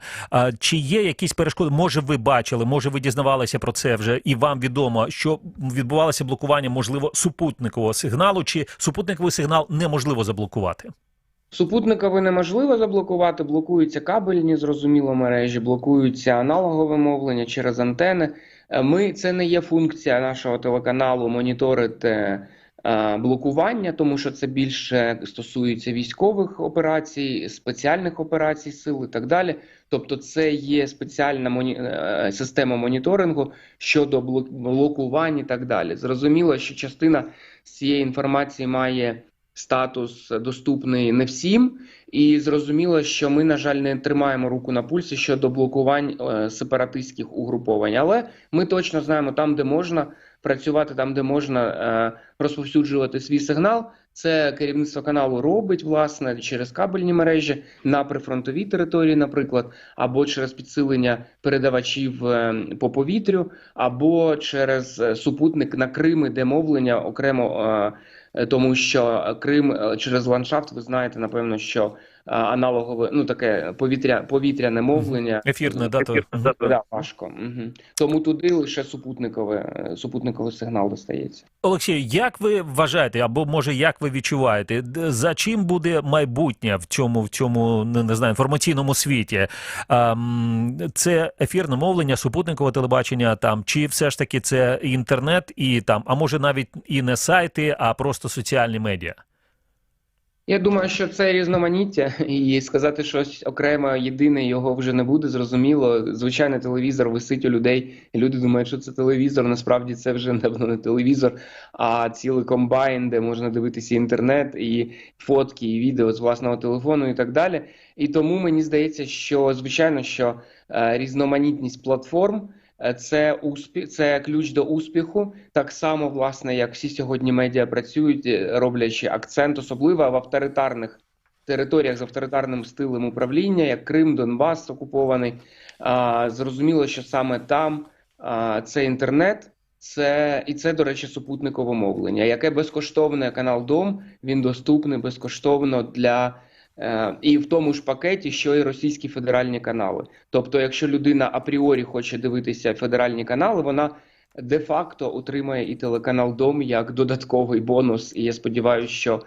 чи є якісь перешкоди? Може, ви бачили, може, ви дізнавалися про це вже, і вам відомо, що відбувалося блокування, можливо, супутникового сигналу, чи супутниковий сигнал неможливо заблокувати? Супутниковий неможливо заблокувати, блокуються кабельні, зрозуміло, мережі, блокуються аналогове мовлення через антени. Це не є функція нашого телеканалу моніторити блокування, тому що це більше стосується військових операцій, спеціальних операцій сил і так далі. Тобто це є спеціальна система моніторингу щодо блокувань і так далі. Зрозуміло, що частина з цієї інформації має статус доступний не всім, і зрозуміло, що ми, на жаль, не тримаємо руку на пульсі щодо блокувань сепаратистських угруповань. Але ми точно знаємо, там, де можна працювати, там, де можна розповсюджувати свій сигнал, це керівництво каналу робить, власне, через кабельні мережі на прифронтовій території, наприклад, або через підсилення передавачів по повітрю, або через супутник на Крим, де мовлення окремо, тому що Крим через ландшафт, ви знаєте, напевно, що аналогове, таке повітряне мовлення. Ефірне, да, важко. Тому туди лише супутниковий сигнал достається. Олексій, як ви вважаєте, або може як ви відчуваєте, за чим буде майбутнє в цьому, не знаю, інформаційному світі? Це ефірне мовлення, супутникове телебачення, чи все ж таки це інтернет і а може навіть і не сайти, а просто соціальні медіа? Я думаю, що це різноманіття, і сказати щось окремо, єдине, його вже не буде, зрозуміло. Звичайно, телевізор висить у людей, і люди думають, що це телевізор, насправді це вже давно не телевізор, а цілий комбайн, де можна дивитися інтернет, і фотки, і відео з власного телефону і так далі. І тому мені здається, що, звичайно, що різноманітність платформ – це ключ до успіху, так само, власне, як всі сьогодні медіа працюють, роблячи акцент, особливо в авторитарних територіях з авторитарним стилем управління, як Крим, Донбас окупований. Зрозуміло, що саме там це інтернет, це, до речі, супутникове мовлення, яке безкоштовне, канал Дом, він доступний безкоштовно для і в тому ж пакеті, що і російські федеральні канали. Тобто, якщо людина апріорі хоче дивитися федеральні канали, вона де-факто отримає і телеканал Дом як додатковий бонус. І я сподіваюся, що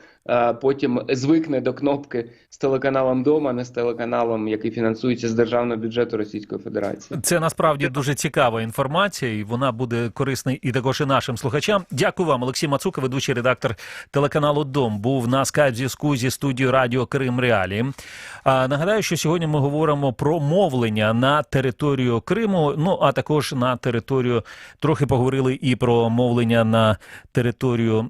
потім звикне до кнопки з телеканалом Дом, а не з телеканалом, який фінансується з державного бюджету Російської Федерації. Це насправді дуже цікава інформація, і вона буде корисна і також і нашим слухачам. Дякую вам, Олексій Мацука, ведучий редактор телеканалу Дом, був на скайп-зв'язку зі студією Радіо Крим Реалії. Нагадаю, що сьогодні ми говоримо про мовлення на територію Криму, а також на територію, трохи поговорили і про мовлення на територію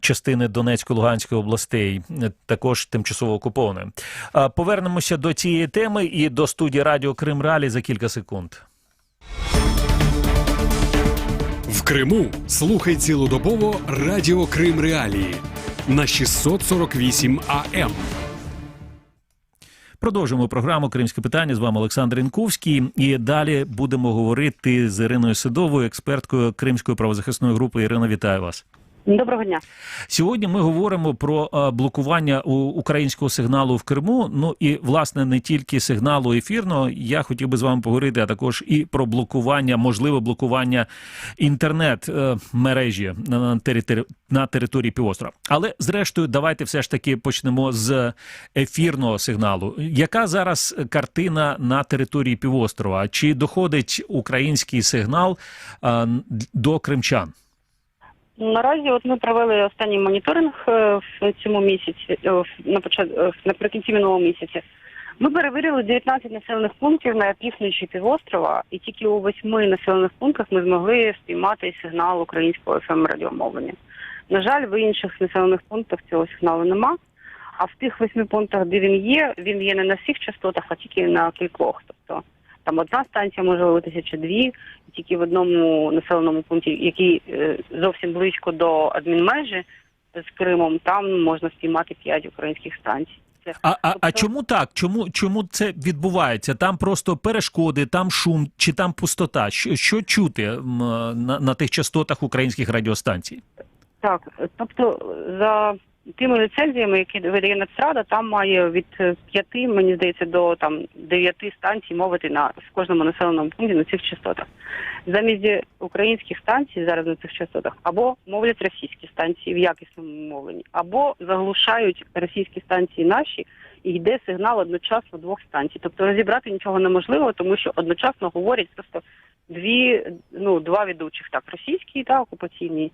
частини Донецької, Луганської областей, також тимчасово окупованої. Повернемося до цієї теми і до студії Радіо Крим Реалії за кілька секунд. В Криму слухай цілодобово Радіо Крим Реалії на 648 АМ. Продовжуємо програму «Кримське питання». З вами Олександр Янковський. І далі будемо говорити з Іриною Седовою, експерткою Кримської правозахисної групи. Ірина, вітаю вас. Доброго дня. Сьогодні ми говоримо про блокування українського сигналу в Криму, і, власне, не тільки сигналу ефірного. Я хотів би з вами поговорити, а також і про блокування, можливе блокування інтернет-мережі на території півострова. Але, зрештою, давайте все ж таки почнемо з ефірного сигналу. Яка зараз картина на території півострова? Чи доходить український сигнал до кримчан? Наразі ми провели останній моніторинг в цьому місяці, наприкінці минулого місяця. Ми перевірили 19 населених пунктів на півночі півострова, і тільки у 8 населених пунктах ми змогли спіймати сигнал українського ФМ-радіомовлення. На жаль, в інших населених пунктах цього сигналу нема, а в тих 8 пунктах, де він є не на всіх частотах, а тільки на кількох. Тобто там одна станція може ловитися чи дві, тільки в одному населеному пункті, який зовсім близько до адмінмежі з Кримом, там можна спіймати 5 українських станцій. А чому так? Чому це відбувається? Там просто перешкоди, там шум чи там пустота? Що чути на тих частотах українських радіостанцій? Так, тобто за тими ліцензіями, які видає Нацрада, там має від 5, мені здається, до 9 станцій мовити в кожному населеному пункті на цих частотах. Замість українських станцій зараз на цих частотах або мовлять російські станції в якісному мовленні, або заглушають російські станції наші, і йде сигнал одночасно 2 станцій. Тобто розібрати нічого неможливо, тому що одночасно говорять просто 2 ведучих, так, російські та окупаційні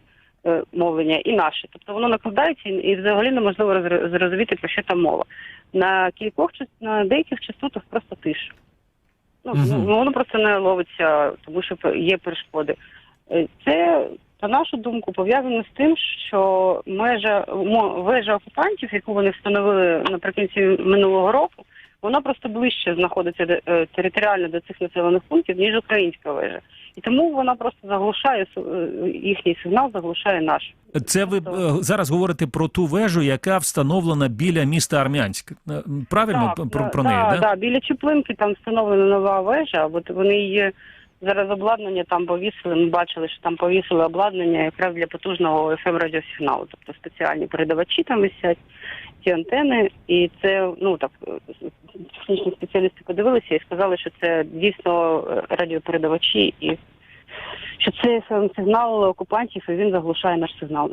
мовлення і наші. Тобто воно накладається і взагалі неможливо зрозуміти, про що там мова. На деяких частотах просто тиша. Воно просто не ловиться, тому що є перешкоди. Це, на нашу думку, пов'язано з тим, що вежа окупантів, яку вони встановили наприкінці минулого року, вона просто ближче знаходиться територіально до цих населених пунктів, ніж українська вежа. І тому вона просто заглушає, їхній сигнал заглушає наш. Це ви зараз говорите про ту вежу, яка встановлена біля міста Армянськ. Правильно про неї, так? Так, біля Чуплинки там встановлена нова вежа, от вони її зараз обладнання там повісили, ми бачили, що там повісили обладнання якраз для потужного FM-радіосигналу, тобто спеціальні передавачі там висять, ці антени, і це, технічні спеціалісти подивилися і сказали, що це дійсно радіопередавачі, і що це сигнал окупантів, і він заглушає наш сигнал.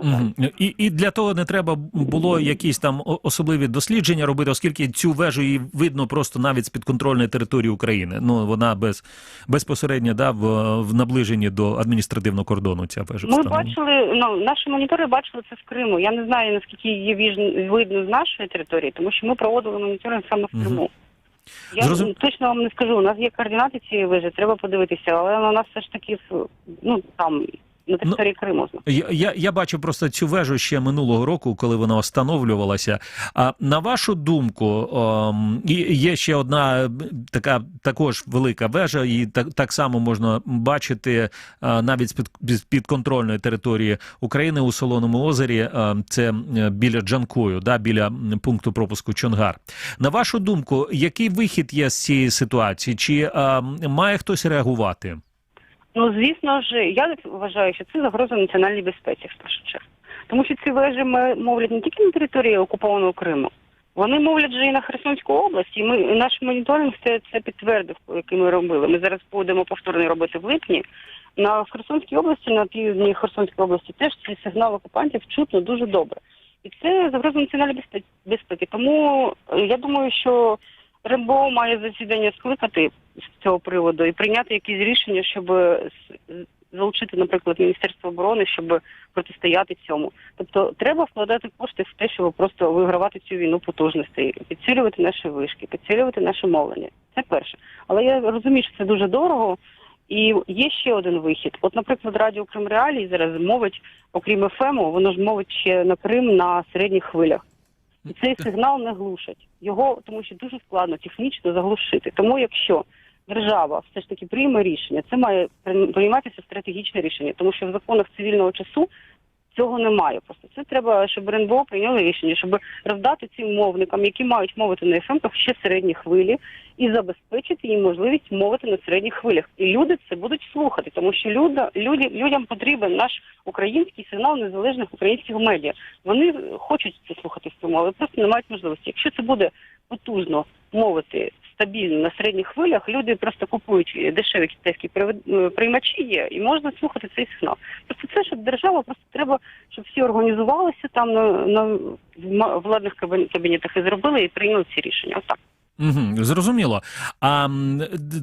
І для того не треба було якісь там особливі дослідження робити, оскільки цю вежу її видно просто навіть з підконтрольної території України. Вона безпосередньо в наближенні до адміністративного кордону ця вежа встановлена. Ми бачили, наші монітори бачили це в Криму. Я не знаю, наскільки її видно з нашої території, тому що ми проводили моніторинг саме в Криму. Я точно вам не скажу, у нас є координати цієї вежі, треба подивитися, але у нас все ж таки там на території Криму. Я бачив просто цю вежу ще минулого року, коли вона встановлювалася. А на вашу думку, є ще одна така також велика вежа, і так само можна бачити навіть з підконтрольної території України у Солоному озері, це біля Джанкою, біля пункту пропуску Чонгар. На вашу думку, який вихід є з цієї ситуації? Чи має хтось реагувати? Звісно ж, я вважаю, що це загроза національній безпеці, в першу чергу. Тому що ці вежі мовлять не тільки на території окупованого Криму, вони мовлять вже і на Херсонську область, і наш моніторинг це підтвердив, який ми робили. Ми зараз будемо повторно робити в липні. В Херсонській області, на півдні Херсонської області теж цей сигнал окупантів чутно дуже добре. І це загроза національної безпеки. Тому я думаю, що РНБО має засідання скликати з цього приводу і прийняти якісь рішення, щоб залучити, наприклад, Міністерство оборони, щоб протистояти цьому. Тобто треба вкладати кошти в те, щоб просто вигравати цю війну потужностей, підсилювати наші вишки, підсилювати наше мовлення. Це перше. Але я розумію, що це дуже дорого. І є ще один вихід. От, наприклад, Радіо Крим Реалії зараз мовить, окрім ФМу, воно ж мовить ще на Крим на середніх хвилях. І цей сигнал не глушать. Його, тому що дуже складно технічно заглушити. Тому якщо держава все ж таки прийме рішення, це має прийматися стратегічне рішення, тому що в законах цивільного часу цього немає. Просто це треба, щоб РНБО прийняли рішення, щоб роздати цим мовникам, які мають мовити на ФМ-ках, ще середні хвилі, і забезпечити їм можливість мовити на середніх хвилях. І люди це будуть слухати, тому що людям потрібен наш український сигнал незалежних українських медіа. Вони хочуть це слухати в цьому, але просто не мають можливості. Якщо це буде потужно мовити стабільно на середніх хвилях, люди просто купують дешеві китайські приймачі є, і можна слухати цей сигнал. Просто це, щоб держава, просто треба, щоб всі організувалися там на владних кабінетах і зробили, і прийняли ці рішення. Отак. Зрозуміло. А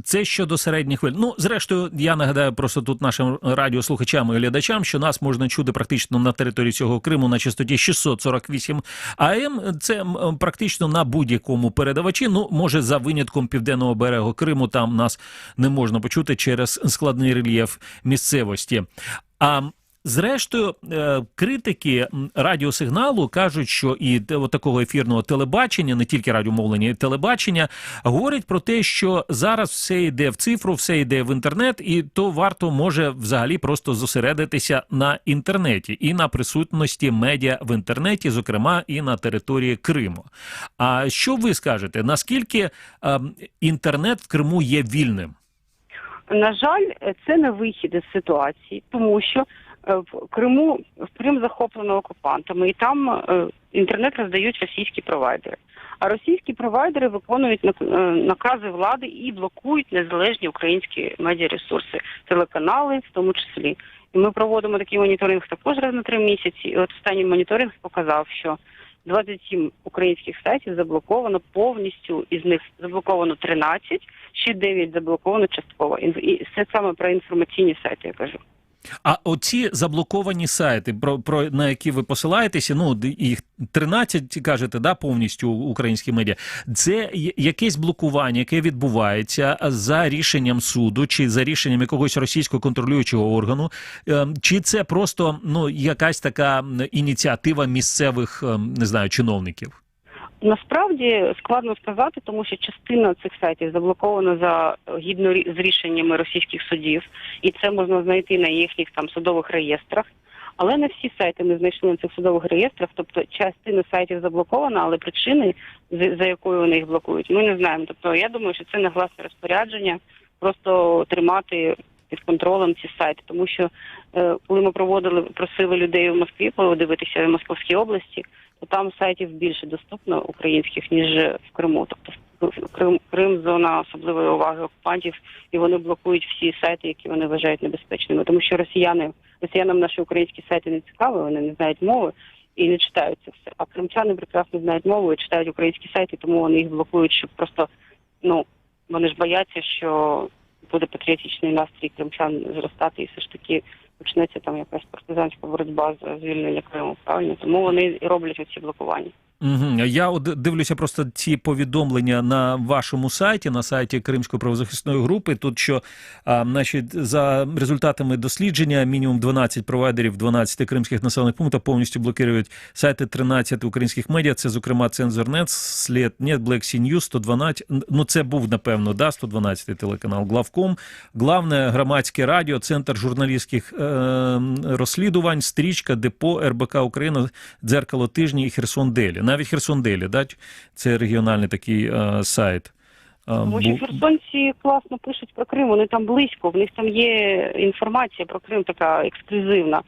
це щодо середніх хвиль. Зрештою, я нагадаю просто тут нашим радіослухачам і глядачам, що нас можна чути практично на території цього Криму на частоті 648 АМ. Це практично на будь-якому передавачі. Може, за винятком південного берегу Криму, там нас не можна почути через складний рельєф місцевості. Зрештою, критики радіосигналу кажуть, що і такого ефірного телебачення, не тільки радіомовлення, і телебачення, говорять про те, що зараз все йде в цифру, все йде в інтернет, і то варто може взагалі просто зосередитися на інтернеті і на присутності медіа в інтернеті, зокрема і на території Криму. А що ви скажете, наскільки інтернет в Криму є вільним? На жаль, це не вихід із ситуації, тому що Крим захоплено окупантами, і там інтернет роздають російські провайдери. А російські провайдери виконують накази влади і блокують незалежні українські медіаресурси, телеканали в тому числі. І ми проводимо такий моніторинг також раз на 3 місяці. І от останній моніторинг показав, що 27 українських сайтів заблоковано повністю, із них заблоковано 13, ще 9 заблоковано частково. І це саме про інформаційні сайти, я кажу. А оці заблоковані сайти, на які ви посилаєтеся, ну, їх 13, кажете, да, повністю українські медіа, це якесь блокування, яке відбувається за рішенням суду, чи за рішенням якогось російського контролюючого органу, чи це просто, ну, якась така ініціатива місцевих, не знаю, чиновників? Насправді складно сказати, тому що частина цих сайтів заблокована згідно з рішеннями російських судів, і це можна знайти на їхніх там судових реєстрах. Але не всі сайти ми знайшли на цих судових реєстрах, тобто частина сайтів заблокована, але причини, за якою вони їх блокують, ми не знаємо. Тобто я думаю, що це негласне розпорядження, просто тримати під контролем ці сайти, тому що коли ми просили людей в Москві подивитися в Московській області, то там сайтів більше доступно українських, ніж в Криму. Тобто Крим – зона особливої уваги окупантів, і вони блокують всі сайти, які вони вважають небезпечними. Тому що росіянам наші українські сайти не цікаві, вони не знають мови і не читають це все. А кримчани прекрасно знають мову і читають українські сайти, тому вони їх блокують, щоб просто, ну, вони ж бояться, що буде патріотичний настрій кримчан зростати, і все ж таки почнеться там якась партизанська боротьба за звільнення Криму, правильно? Тому вони і роблять оці блокування. Я дивлюся просто ці повідомлення на вашому сайті, на сайті Кримської правозахисної групи. Тут що, за результатами дослідження, мінімум 12 провайдерів 12 кримських населених пунктів повністю блокують сайти 13 українських медіа. Це, зокрема, Цензорнет, Слід.нет, Black Sea News, 112. Ну, це був, напевно, 112 телеканал, Главком, Главне громадське радіо, Центр журналістських розслідувань, Стрічка, Депо, РБК Україна, Дзеркало тижні і Херсон Делі. Навіть Херсон Делі, да? Це регіональний такий сайт. Тому що херсонці класно пишуть про Крим, вони там близько, в них там є інформація про Крим така ексклюзивна.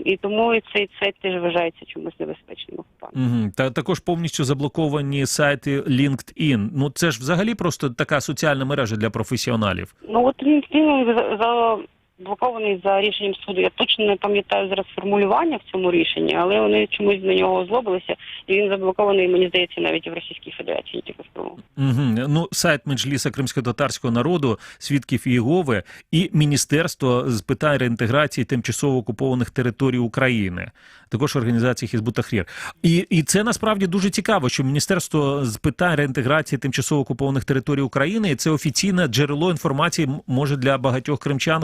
І тому цей сайт теж вважається чомусь небезпечним окупантом. Та також повністю заблоковані сайти LinkedIn. Ну це ж взагалі просто така соціальна мережа для професіоналів. Ну от LinkedIn заблокований за рішенням суду. Я точно не пам'ятаю зараз формулювання в цьому рішенні, але вони чомусь на нього озлобилися, і він заблокований, мені здається, навіть і в Російській Федерації, тільки в Криму. Ну, сайт Меджліса кримськотатарського народу, Свідків Єгови і Міністерство з питань реінтеграції тимчасово окупованих територій України. Також організації Хізбут Тахрір. І це насправді дуже цікаво, що Міністерство з питань реінтеграції тимчасово окупованих територій України, і це офіційне джерело інформації, може, для багатьох кримчан,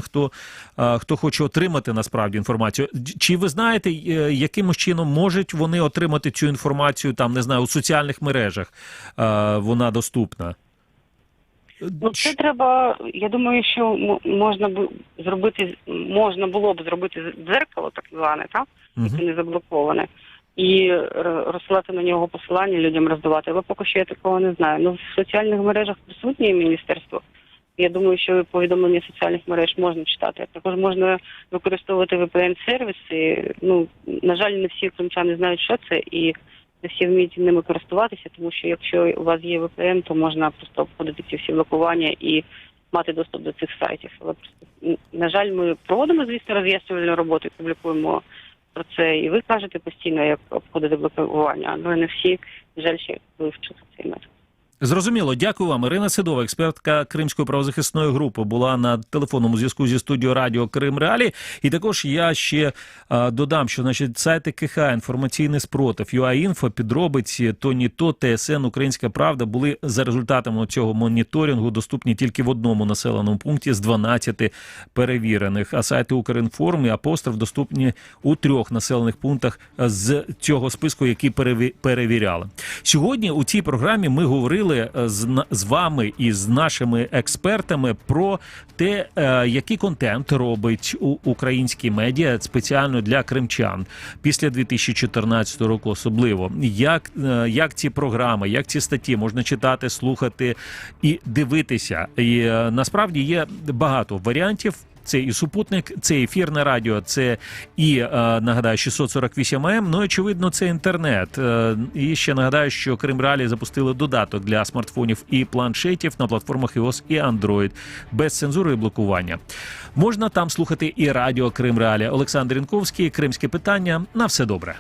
хто хоче отримати насправді інформацію. Чи ви знаєте, якимось чином можуть вони отримати цю інформацію, там, не знаю, у соціальних мережах вона доступна? Ну, це треба, я думаю, що можна було б зробити дзеркало, так зване, так? Яке не заблоковане, і розсилати на нього посилання, людям роздавати. Але поки що я такого не знаю. Ну, в соціальних мережах присутнє міністерство. Я думаю, що повідомлення соціальних мереж можна читати. Також можна використовувати VPN-сервіси. Ну, на жаль, не всі кримчани знають, що це, і не всі вміють ними користуватися, тому що якщо у вас є VPN, то можна просто обходити ці всі блокування і мати доступ до цих сайтів. Але просто, на жаль, ми проводимо, звісно, роз'яснювальну роботу і публікуємо про це. І ви кажете постійно, як обходити блокування, але не всі, на жаль, ще вивчили цей метод. Зрозуміло, дякую вам. Ірина Седова, експертка Кримської правозахисної групи, була на телефонному зв'язку зі студією радіо Крим Реалі. І також я ще додам, що значить сайти КХ, інформаційний спротив, ЮАІнфо, підробиці, ТОНІТО, ТСН, Українська Правда були за результатами цього моніторингу доступні тільки в одному населеному пункті з 12 перевірених. А сайти Укрінформ і Апостроф доступні у 3 населених пунктах з цього списку, які перевіряли. Сьогодні у цій програмі ми говорили з вами і з нашими експертами про те, який контент робить українські медіа спеціально для кримчан після 2014 року особливо. Як ці програми, як ці статті можна читати, слухати і дивитися. І насправді є багато варіантів. Це і супутник, це ефірне радіо, це і, нагадаю, 648 АМ, ну, очевидно, це інтернет. І ще нагадаю, що Крим Реалі запустили додаток для смартфонів і планшетів на платформах iOS і Android, без цензури і блокування. Можна там слухати і радіо Крим Реалі. Олександр Янковський, Кримське питання. На все добре.